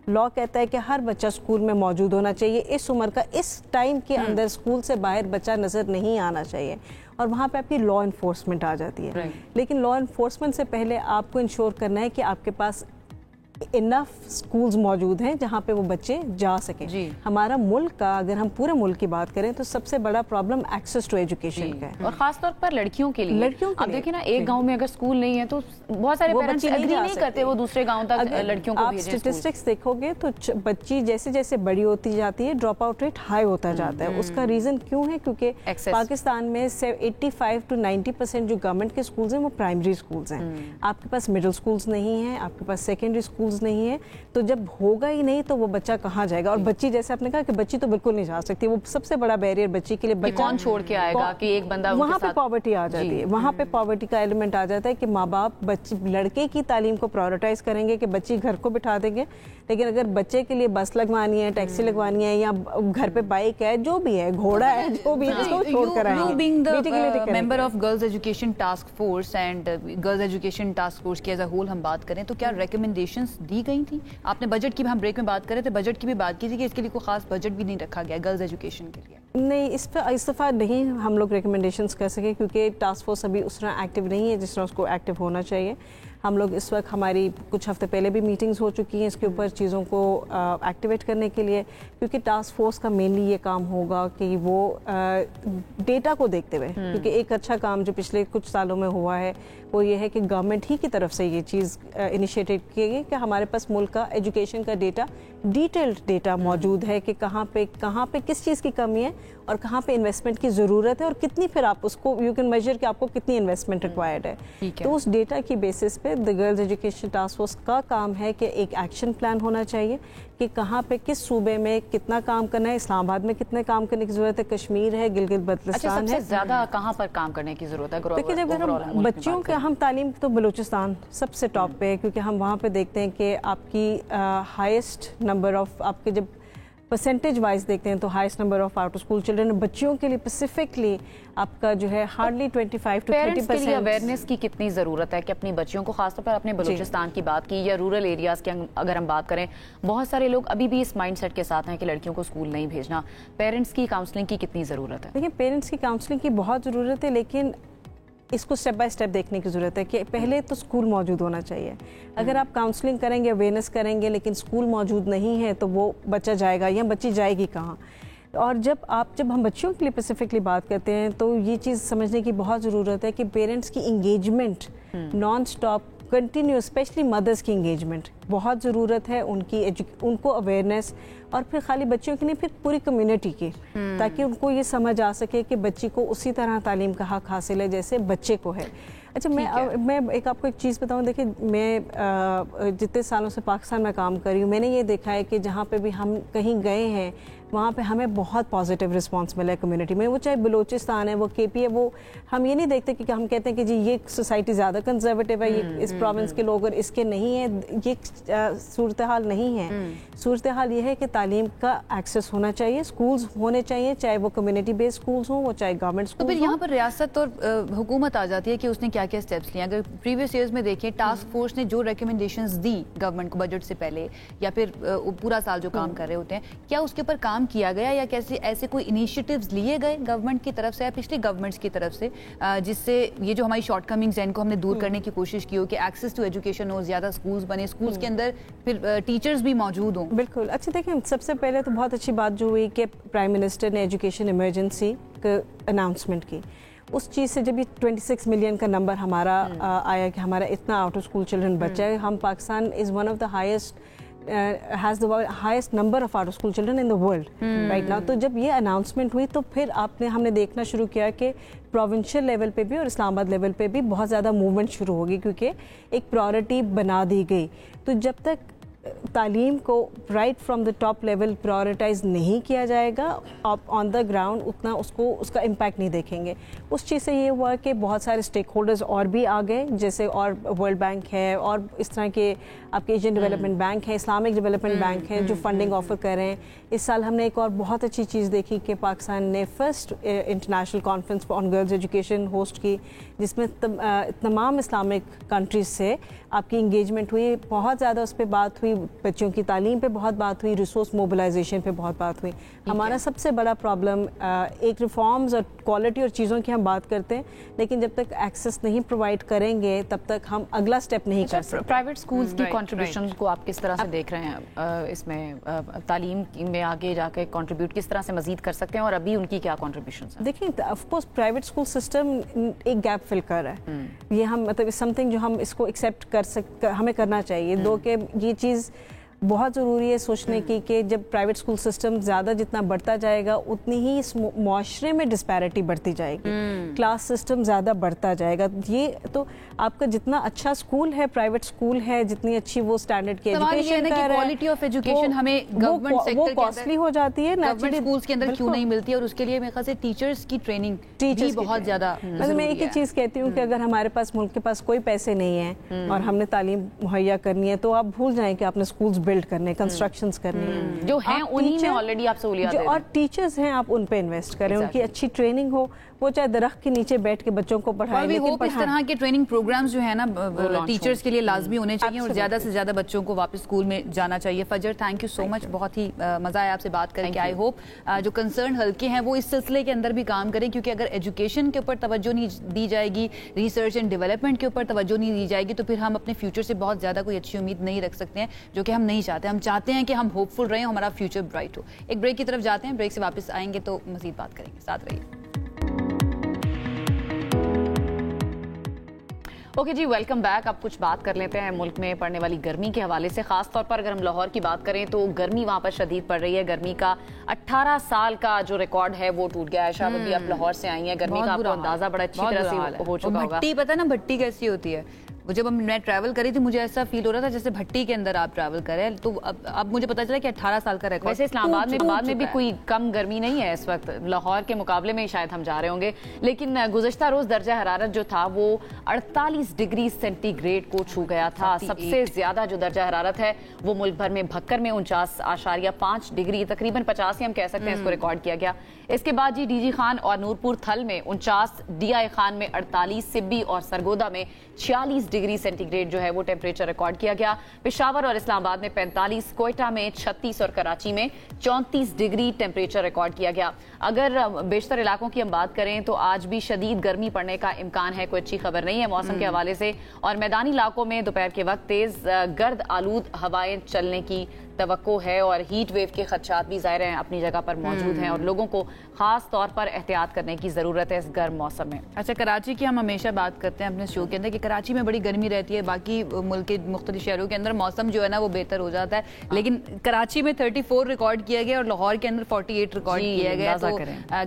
لا کہتا ہے کہ ہر بچہ اسکول میں موجود ہونا چاہیے اس عمر کا، اس ٹائم کے اندر اسکول سے باہر بچہ نظر نہیں آنا چاہیے، اور وہاں پہ آپ کی لا انفورسمنٹ آ جاتی ہے. لیکن لا انفورسمنٹ سے پہلے آپ کو انشور کرنا ہے کہ آپ کے پاس انف اسکولز موجود ہیں جہاں پہ وہ بچے جا سکیں. ہمارا ملک کا اگر ہم پورے ملک کی بات کریں تو سب سے بڑا پرابلم ایکسیس ٹو ایجوکیشن کا ہے، اور خاص طور پر لڑکیوں کے لیے. اب دیکھیں نا ایک گاؤں میں اگر اسکول نہیں ہے تو بہت سارے پیرنٹس اگری نہیں کرتے وہ دوسرے گاؤں تک لڑکیوں کو بھیجیں. آپ اسٹیٹسٹکس دیکھو گے تو بچی جیسے جیسے بڑی ہوتی جاتی ہے ڈراپ آؤٹ ریٹ ہائی ہوتا جاتا ہے. اس کا ریزن کیوں ہے؟ کیونکہ پاکستان میں 85 to 90% جو گورنمنٹ کے اسکولز ہیں وہ پرائمری اسکولز ہیں. آپ کے پاس مڈل اسکولز نہیں ہیں، آپ کے پاس سیکنڈری اسکولز نہیں ہیں. تو جب ہوگا ہی نہیں تو وہ بچہ کہاں جائے گا؟ اور بچی جیسے آپ نے کہا کہ بچی تو بالکل نہیں جا سکتی. وہ سب سے بڑا بیریئر بچی کے لیے کون چھوڑ کے آئے گا کہ ایک بندہ وہاں پہ پاورٹی آ جاتی ہے. وہاں پہ پاورٹی کا ایلیمنٹ آ جاتا ہے کہ ماں باپ لڑکے کی تعلیم کو پرائورٹائز کریں گے کہ بچی گھر کو بٹھا دیں گے، لیکن اگر بچے کے لیے بس لگوانی ہے، ٹیکسی لگوانی ہے، یا گھر پہ بائک ہے، جو بھی ہے، گھوڑا ہے، جو بھی ہے، اس کو چھوڑ کر آئیں گے. You being the member of Girls Education Task Force and Girls Education Task Force کی as a whole ہم بات کریں تو کیا ریکمنڈیشنز دی گئی تھیں؟ آپ نے بجٹ کی بھی ہم بریک میں بات کر رہے تھے, بجٹ کی بھی بات کی تھی کہ اس کے لیے کوئی خاص بجٹ بھی نہیں رکھا گیا گرلز ایجوکیشن کے لیے. نہیں, اس پہ اس دفعہ نہیں ہم لوگ ریکمنڈیشنز کر سکے کیونکہ ٹاسک فورس ابھی اس طرح ایکٹیو نہیں ہے جس طرح اس کو ایکٹیو ہونا چاہیے. ہم لوگ اس وقت ہماری کچھ ہفتے پہلے بھی میٹنگز ہو چکی ہیں اس کے اوپر چیزوں کو ایکٹیویٹ کرنے کے لیے, کیونکہ ٹاسک فورس کا مینلی یہ کام ہوگا کہ وہ ڈیٹا کو دیکھتے ہوئے, کیونکہ ایک اچھا کام جو پچھلے کچھ سالوں میں ہوا ہے وہ یہ ہے کہ گورنمنٹ ہی کی طرف سے یہ چیز انیشیٹیٹ کی گئی کہ ہمارے پاس ملک کا ایجوکیشن کا ڈیٹا, ڈیٹیلڈ ڈیٹا موجود ہے کہ کہاں پہ کس چیز کی کمی ہے اور کہاں پہ انویسٹمنٹ کی ضرورت ہے اور کتنی, پھر آپ اس کو یو کین میجر کہ آپ کو کتنی انویسٹمنٹ ریکوائرڈ ہے. تو اس ڈیٹا کی بیسس پہ دی گرلز ایجوکیشن ٹاسک فورس کا کام ہے کہ ایک ایکشن پلان ہونا چاہیے کہ کہاں پہ کس صوبے میں کتنا کام کرنا ہے, اسلام آباد میں کتنے کام کرنے کی ضرورت ہے, کشمیر ہے, گلگت بلتستان ہے. سب سے زیادہ کہاں پر کام کرنے کی ضرورت ہے؟ دیکھیں جب ہم بچیوں کے ہم تعلیم تو بلوچستان سب سے ٹاپ پہ ہے, کیونکہ ہم وہاں پہ دیکھتے ہیں کہ آپ کی ہائیسٹ نمبر آف, آپ کے جب پرسنٹیج وائز دیکھتے ہیں تو highest number of out school children بچیوں کے لیے اسپیسیفکلی آپ کا جو ہے ہارڈلی 25 to 30%. کے لیے اویئرنیس کی کتنی ضرورت ہے کہ اپنی بچیوں کو, خاص طور پر اپنے بلوچستان کی بات کی یا رورل ایریاز کی اگر ہم بات کریں, بہت سارے لوگ ابھی بھی اس مائنڈ سیٹ کے ساتھ ہیں کہ لڑکیوں کو اسکول نہیں بھیجنا. پیرنٹس کی کاؤنسلنگ کی کتنی ضرورت ہے؟ دیکھیں پیرنٹس کی کاؤنسلنگ کی بہت ضرورت ہے, لیکن اس کو سٹیپ بائی سٹیپ دیکھنے کی ضرورت ہے کہ پہلے تو اسکول موجود ہونا چاہیے. اگر آپ کاؤنسلنگ کریں گے, اویئرنیس کریں گے, لیکن اسکول موجود نہیں ہے تو وہ بچہ جائے گا یا بچی جائے گی کہاں؟ اور جب ہم بچیوں کے لیے اسپیسیفکلی بات کرتے ہیں تو یہ چیز سمجھنے کی بہت ضرورت ہے کہ پیرنٹس کی engagement non stop continue, specially mothers کی انگیجمنٹ بہت ضرورت ہے, ان کو اویئرنیس, اور پھر خالی بچیوں کی نہیں, پھر پوری کمیونٹی کی, تاکہ ان کو یہ سمجھ آ سکے کہ بچی کو اسی طرح تعلیم کا حق حاصل ہے جیسے بچے کو ہے. اچھا میں آپ کو ایک چیز بتاؤں, دیکھیں میں جتنے سالوں سے پاکستان میں کام کر رہی ہوں, میں نے یہ دیکھا ہے کہ جہاں پہ بھی ہم کہیں گئے ہیں وہاں پہ ہمیں بہت پازیٹیو رسپانس ملا ہے کمیونٹی میں, وہ چاہے بلوچستان ہے, وہ کے پی ہے, وہ ہم یہ نہیں دیکھتے کہ ہم کہتے ہیں کہ جی یہ سوسائٹی زیادہ کنزرویٹو ہے, یہ اس پروونس کے لوگ اور اس کے نہیں ہیں, یہ صورتحال نہیں ہے. صورتحال یہ ہے کہ تعلیم کا ایکسیس ہونا چاہیے, اسکولز ہونے چاہیے, چاہے وہ کمیونٹی بیسڈ اسکولز ہوں, وہ چاہے گورنمنٹ اسکول. تو پھر یہاں پر ریاست اور حکومت آ جاتی ہے کہ اس نے کیا کیا اسٹیپس لیے. اگر پریویس ایئرز میں دیکھیں ٹاسک فورس نے جو ریکمنڈیشنز دی گورنمنٹ کو بجٹ سے پہلے یا پھر پورا سال جو کام کر رہے ہوتے ہیں, کیا اس کے اوپر کام کیا گیا یا کیسے ایسے کوئی انیشیٹیوز لیے گئے گورنمنٹ کی طرف سے یا پچھلی گورنمنٹس کی طرف سے جس سے یہ جو ہماری شارٹ کمنگز ہیں ان کو ہم نے دور کرنے کی کوشش کی ہو کہ ایکسیس ٹو ایجوکیشن ہو, زیادہ اسکولز بنے, اسکولز کے اندر پھر ٹیچرز بھی موجود ہوں؟ بالکل. اچھا دیکھیں, سب سے پہلے تو بہت اچھی بات جو ہوئی کہ پرائم منسٹر نے ایجوکیشن ایمرجنسی کا اناؤنسمنٹ کی. اس چیز سے جب یہ 26 ملین کا نمبر ہمارا آیا کہ ہمارا اتنا آؤٹ آف اسکول چلڈرن بچا ہے, ہم Pakistan is one of the has the highest number of out of school children in the world right now. تو جب یہ اناؤنسمنٹ ہوئی تو پھر ہم نے دیکھنا شروع کیا کہ پروونشل لیول پہ بھی اور اسلام آباد لیول پہ بھی بہت زیادہ موومنٹ شروع ہوگی, کیونکہ ایک پرائورٹی بنا دی گئی. تو جب تک تعلیم کو right from the top level prioritise نہیں کیا جائے گا, آپ آن دا گراؤنڈ اتنا اس کا امپیکٹ نہیں دیکھیں گے. اس چیز سے یہ ہوا کہ بہت سارے اسٹیک ہولڈرز اور بھی آ گئے, جیسے اور ورلڈ بینک ہے اور اس طرح کے آپ کے ایشین ڈیولپمنٹ بینک ہے, اسلامک ڈیولپمنٹ بینک ہے جو فنڈنگ آفر کر رہے ہیں. اس سال ہم نے ایک اور بہت اچھی چیز دیکھی کہ پاکستان نے first international conference on girls education host کی, جس میں تمام اسلامک کنٹریز سے آپ کی انگیجمنٹ ہوئی. بہت زیادہ اس پہ بات ہوئی, بچوں کی تعلیم پہ بہت بات ہوئی, ریسورس موبلائزیشن پہ بہت بات ہوئی. ہمارا سب سے بڑا پرابلم ایک ریفارمز اور کوالٹی اور چیزوں کی ہم بات کرتے ہیں, لیکن جب تک ایکسیس نہیں پرووائڈ کریں گے تب تک ہم اگلا اسٹیپ نہیں کر سکتے. پرائیویٹ اسکولز کی کنٹریبیوشن کو آپ کس طرح سے دیکھ رہے ہیں؟ اس میں تعلیم میں آگے جا کے کنٹریبیوٹ کس طرح سے مزید کر سکتے ہیں اور ابھی ان کی کیا کنٹریبیوشنز ہیں؟ دیکھیں of course private school system ایک گیپ فل کر رہا ہے. یہ ہم مطلب سم تھنگ جو ہم اس کو ایکسیپٹ ہمیں کرنا چاہیے. دو کہ یہ چیز بہت ضروری ہے سوچنے کی کہ جب پرائیویٹ اسکول سسٹم زیادہ جتنا بڑھتا جائے گا اتنی ہی اس معاشرے میں ڈسپیرٹی بڑھتی جائے گی, کلاس سسٹم زیادہ بڑھتا جائے گا. یہ تو آپ کا جتنا اچھا اسکول ہے, پرائیویٹ اسکول ہے, جتنی اچھی وہ اسٹینڈرڈ کی ایجوکیشن کر رہا ہے, کوالٹی آف ایجوکیشن ہمیں گورنمنٹ سیکٹر وہ کاسٹلی ہو جاتی ہے, گورنمنٹ اسکولز کے اندر کیوں نہیں ملتی, اور اس کے لیے میرے خیال سے ٹیچرز کی ٹریننگ بھی بہت زیادہ. میں ایک ہی چیز کہتی ہوں کہ اگر ہمارے پاس ملک کے پاس کوئی پیسے نہیں ہیں اور ہم نے تعلیم مہیا کرنی ہے تو آپ بھول جائیں کہ آپ نے اسکولز बिल्ड करने, कंस्ट्रक्शंस करनी जो हैं उन्हीं में ऑलरेडी आप सहूलियत दे रहे हैं। और टीचर्स हैं, आप उन पे इन्वेस्ट करें, उनकी अच्छी ट्रेनिंग हो, वो चाहे दरख्त के नीचे बैठ के बच्चों को पढ़ाएं, लेकिन इस तरह के ट्रेनिंग प्रोग्राम्स जो है ना टीचर्स के लिए लाजमी होने चाहिए और ज्यादा से ज्यादा बच्चों को वापस स्कूल में जाना चाहिए। फजर, थैंक यू सो मच, बहुत ही मजा आया आपसे बात करके। आई होप जो कंसर्न हल्के हैं वो इस सिलसिले के अंदर भी काम करें, क्योंकि अगर एजुकेशन के ऊपर तवज्जो नहीं दी जाएगी, रिसर्च एंड डेवलपमेंट के ऊपर तवज्जो नहीं दी जाएगी, तो फिर हम अपने फ्यूचर से बहुत ज्यादा कोई अच्छी उम्मीद नहीं रख सकते हैं, जो कि हम नहीं चाहते। हम चाहते हैं कि हम होपफुल रहें, हमारा फ्यूचर ब्राइट हो। एक ब्रेक की तरफ जाते हैं, ब्रेक से वापस आएंगे तो मजीद बात करेंगे, साथ रहिए। ओके जी, वेलकम बैक। अब कुछ बात कर लेते हैं मुल्क में पड़ने वाली गर्मी के हवाले से। खास तौर पर अगर हम लाहौर की बात करें तो गर्मी वहाँ पर शदीद पड़ रही है। गर्मी का 18 साल का जो रिकॉर्ड है वो टूट गया है। शायद भी आप लाहौर से आई हैं, गर्मी का आपको अंदाजा बड़ा अच्छी तरह से हो चुका होगा। भट्टी, पता ना भट्टी कैसी होती है? जब मैं ट्रैवल करी थी मुझे ऐसा फील हो रहा था जैसे भट्टी के अंदर आप ट्रैवल करें। तो अब मुझे पता चला कि 18 साल का रिकॉर्ड। वैसे इस्लामाबाद में भी कोई कम गर्मी नहीं है इस वक्त, लाहौर के मुकाबले में शायद हम जा रहे होंगे। लेकिन गुज़श्ता रोज दर्जा हरारत जो था वो 48 डिग्री सेंटीग्रेड को छू गया था। सबसे ज्यादा जो दर्जा हरारत है वो मुल्क भर में भक्कर में 49.5 डिग्री, तकरीबन 50 ही हम कह सकते हैं, इसको रिकॉर्ड किया गया। इसके बाद जी डीजी खान और नूरपुर थल में 49, डीआई खान में 48, सिब्बी और सरगोदा में 46 डिग्री सेंटीग्रेड जो है वो टेम्परेचर रिकॉर्ड किया गया। पेशावर और इस्लामाबाद में 45, कोयटा में 36 और कराची में 34 डिग्री टेम्परेचर रिकॉर्ड किया गया। अगर बेशतर इलाकों की हम बात करें तो आज भी शदीद गर्मी पड़ने का इम्कान है, कोई अच्छी खबर नहीं है मौसम के हवाले से। और मैदानी इलाकों में दोपहर के वक्त तेज गर्द आलूद हवाएं चलने की तवक्को है और हीट वेव के खदशात भी ज़ाहिर हैं अपनी जगह पर मौजूद हैं और लोगों को खास तौर पर एहतियात करने की ज़रूरत है इस गर्म मौसम में। अच्छा, कराची की हम हमेशा बात करते हैं अपने शो के अंदर कि कराची में बड़ी गर्मी रहती है, बाकी मुल्क के मुख्तलिफ शहरों के अंदर मौसम जो है ना वो बेहतर हो जाता है, लेकिन कराची में 34 रिकॉर्ड किया गया और लाहौर के अंदर 48 रिकॉर्ड किया गया। तो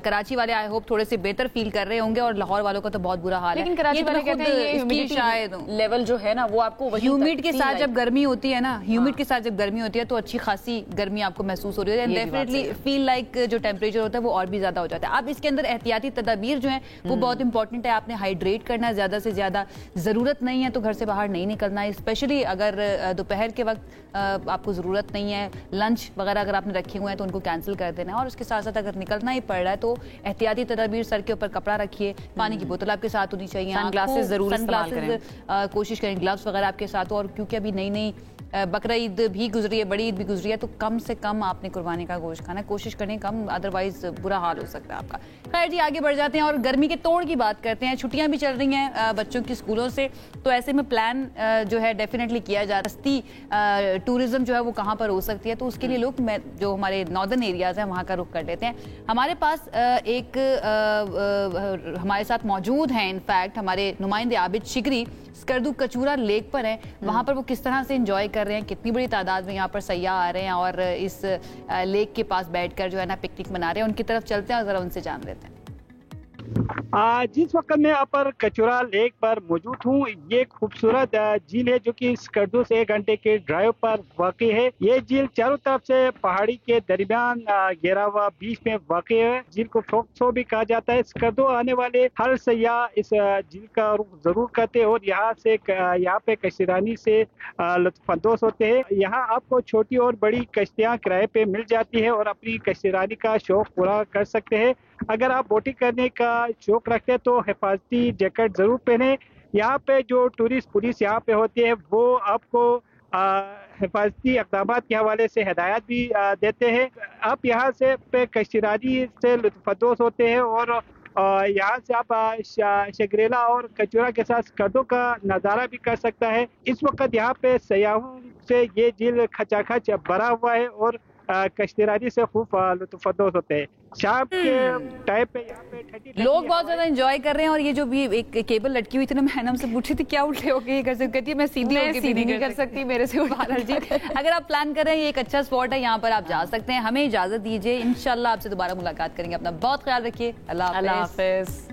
कराची वाले आई होप थोड़े से बेहतर फील कर रहे होंगे और लाहौर वालों का तो बहुत बुरा हाल है। लेकिन कराची वाले कहते हैं ये ह्यूमिडिटी लेवल जो है ना वो आपको ह्यूमिड के साथ जब गर्मी होती है ना, ह्यूमिड के साथ जब गर्मी होती है तो अच्छी खासी गर्मी आपको महसूस हो रही है, डेफिनेटली फील लाइक जो टेम्परेचर होता है वो और भी ज्यादा हो जाता है। अब इसके अंदर एहतियाती तदाबीर जो है वो बहुत इंपॉर्टेंट है। आपने हाइड्रेट करना है ज्यादा से ज्यादा, जरूरत नहीं है तो घर से बाहर नहीं निकलना है, स्पेशली अगर दोपहर के वक्त आपको जरूरत नहीं है, लंच वगैरह अगर आपने रखे हुए हैं तो उनको कैंसिल कर देना है। और उसके साथ साथ अगर निकलना ही पड़ रहा है तो एहतियाती तदाबीर, सर के ऊपर कपड़ा रखिए, पानी की बोतल आपके साथ होनी चाहिए, सनग्लासेस जरूर इस्तेमाल करें, कोशिश करें ग्लव्स वगैरह आपके साथ हो। और क्योंकि अभी नई नई बकरा ईद भी गुजरी है, बड़ी ईद भी गुजरी है, तो कम से कम आपने कुर्बानी का गोश्त खाना कोशिश करें कम, अदरवाइज बुरा हाल हो सकता है आपका। खैर जी, आगे बढ़ जाते हैं और गर्मी के तोड़ की बात करते हैं। छुट्टियां भी चल रही हैं बच्चों की स्कूलों से, तो ऐसे में प्लान जो है डेफिनेटली किया जा रहा है टूरिज्म जो है वो कहाँ पर हो सकती है। तो उसके लिए लोग जो हमारे नॉर्दर्न एरियाज हैं वहाँ का रुख कर लेते हैं। हमारे पास हमारे साथ मौजूद हैं इनफैक्ट हमारे नुमाइंदे आबिद शिकरी, स्कर्दू कचूरा लेक पर हैं। वहाँ पर वो किस तरह से एंजॉय कर रहे हैं, कितनी बड़ी तादाद में यहाँ पर सयाह आ रहे हैं और इस लेक के पास बैठकर जो है ना पिकनिक मना रहे हैं, उनकी तरफ चलते हैं और जरा उनसे जान लेते हैं। जिस वक्त मैं यहाँ पर कचूरा लेक पर मौजूद हूँ, ये खूबसूरत झील है जो कि स्कर्दू से 1 घंटे के ड्राइव पर वाक़ है। ये झील चारों तरफ से पहाड़ी के दरमियान घेरा हुआ बीच में वाक़ है। झील को फ्रोक्सो भी कहा जाता है। स्कर्दू आने वाले हर सयाह इस झील का रुख जरूर करते हैं और यहाँ पे कश्तीरानी से लुत्फानंदोज़ होते हैं। यहाँ आपको छोटी और बड़ी कश्तियाँ किराए पे मिल जाती है और अपनी कश्तीरानी का शौक पूरा कर सकते हैं। अगर आप बोटिंग करने का शौक रखते हैं तो हिफाजती जैकेट जरूर पहने। यहाँ पे जो टूरिस्ट पुलिस यहाँ पे होती है वो आपको हिफाजती इक़दाम के हवाले से हिदायत भी देते हैं। आप यहाँ से पे कश्तीरानी से लुत्फ़अंदोज़ होते हैं और यहाँ से आप शगरेला और कचूरा के साथ स्कर्दू का नज़ारा भी कर सकता है। इस वक्त यहाँ पे सयाहों से ये झील खचाखच भरा हुआ है और कश्तीरानी से खूब लुत्फ़अंदोज़ होते हैं। शाम के टाइम पे यहाँ पे लोग बहुत ज्यादा एंजॉय कर रहे हैं। और ये जो भी एक केबल लटकी हुई थी ना, मैं से पूछी थी क्या उल्टे होके ये कर सकती, कहती है मैं सीधी नहीं कर सकती, मेरे से जी। अगर आप प्लान कर रहे हैं, ये एक अच्छा स्पॉट है, यहाँ पर आप जा सकते हैं। हमें इजाजत दीजिए, इंशाल्लाह आपसे दोबारा मुलाकात करेंगे। अपना बहुत ख्याल रखिए, अल्लाह हाफिज।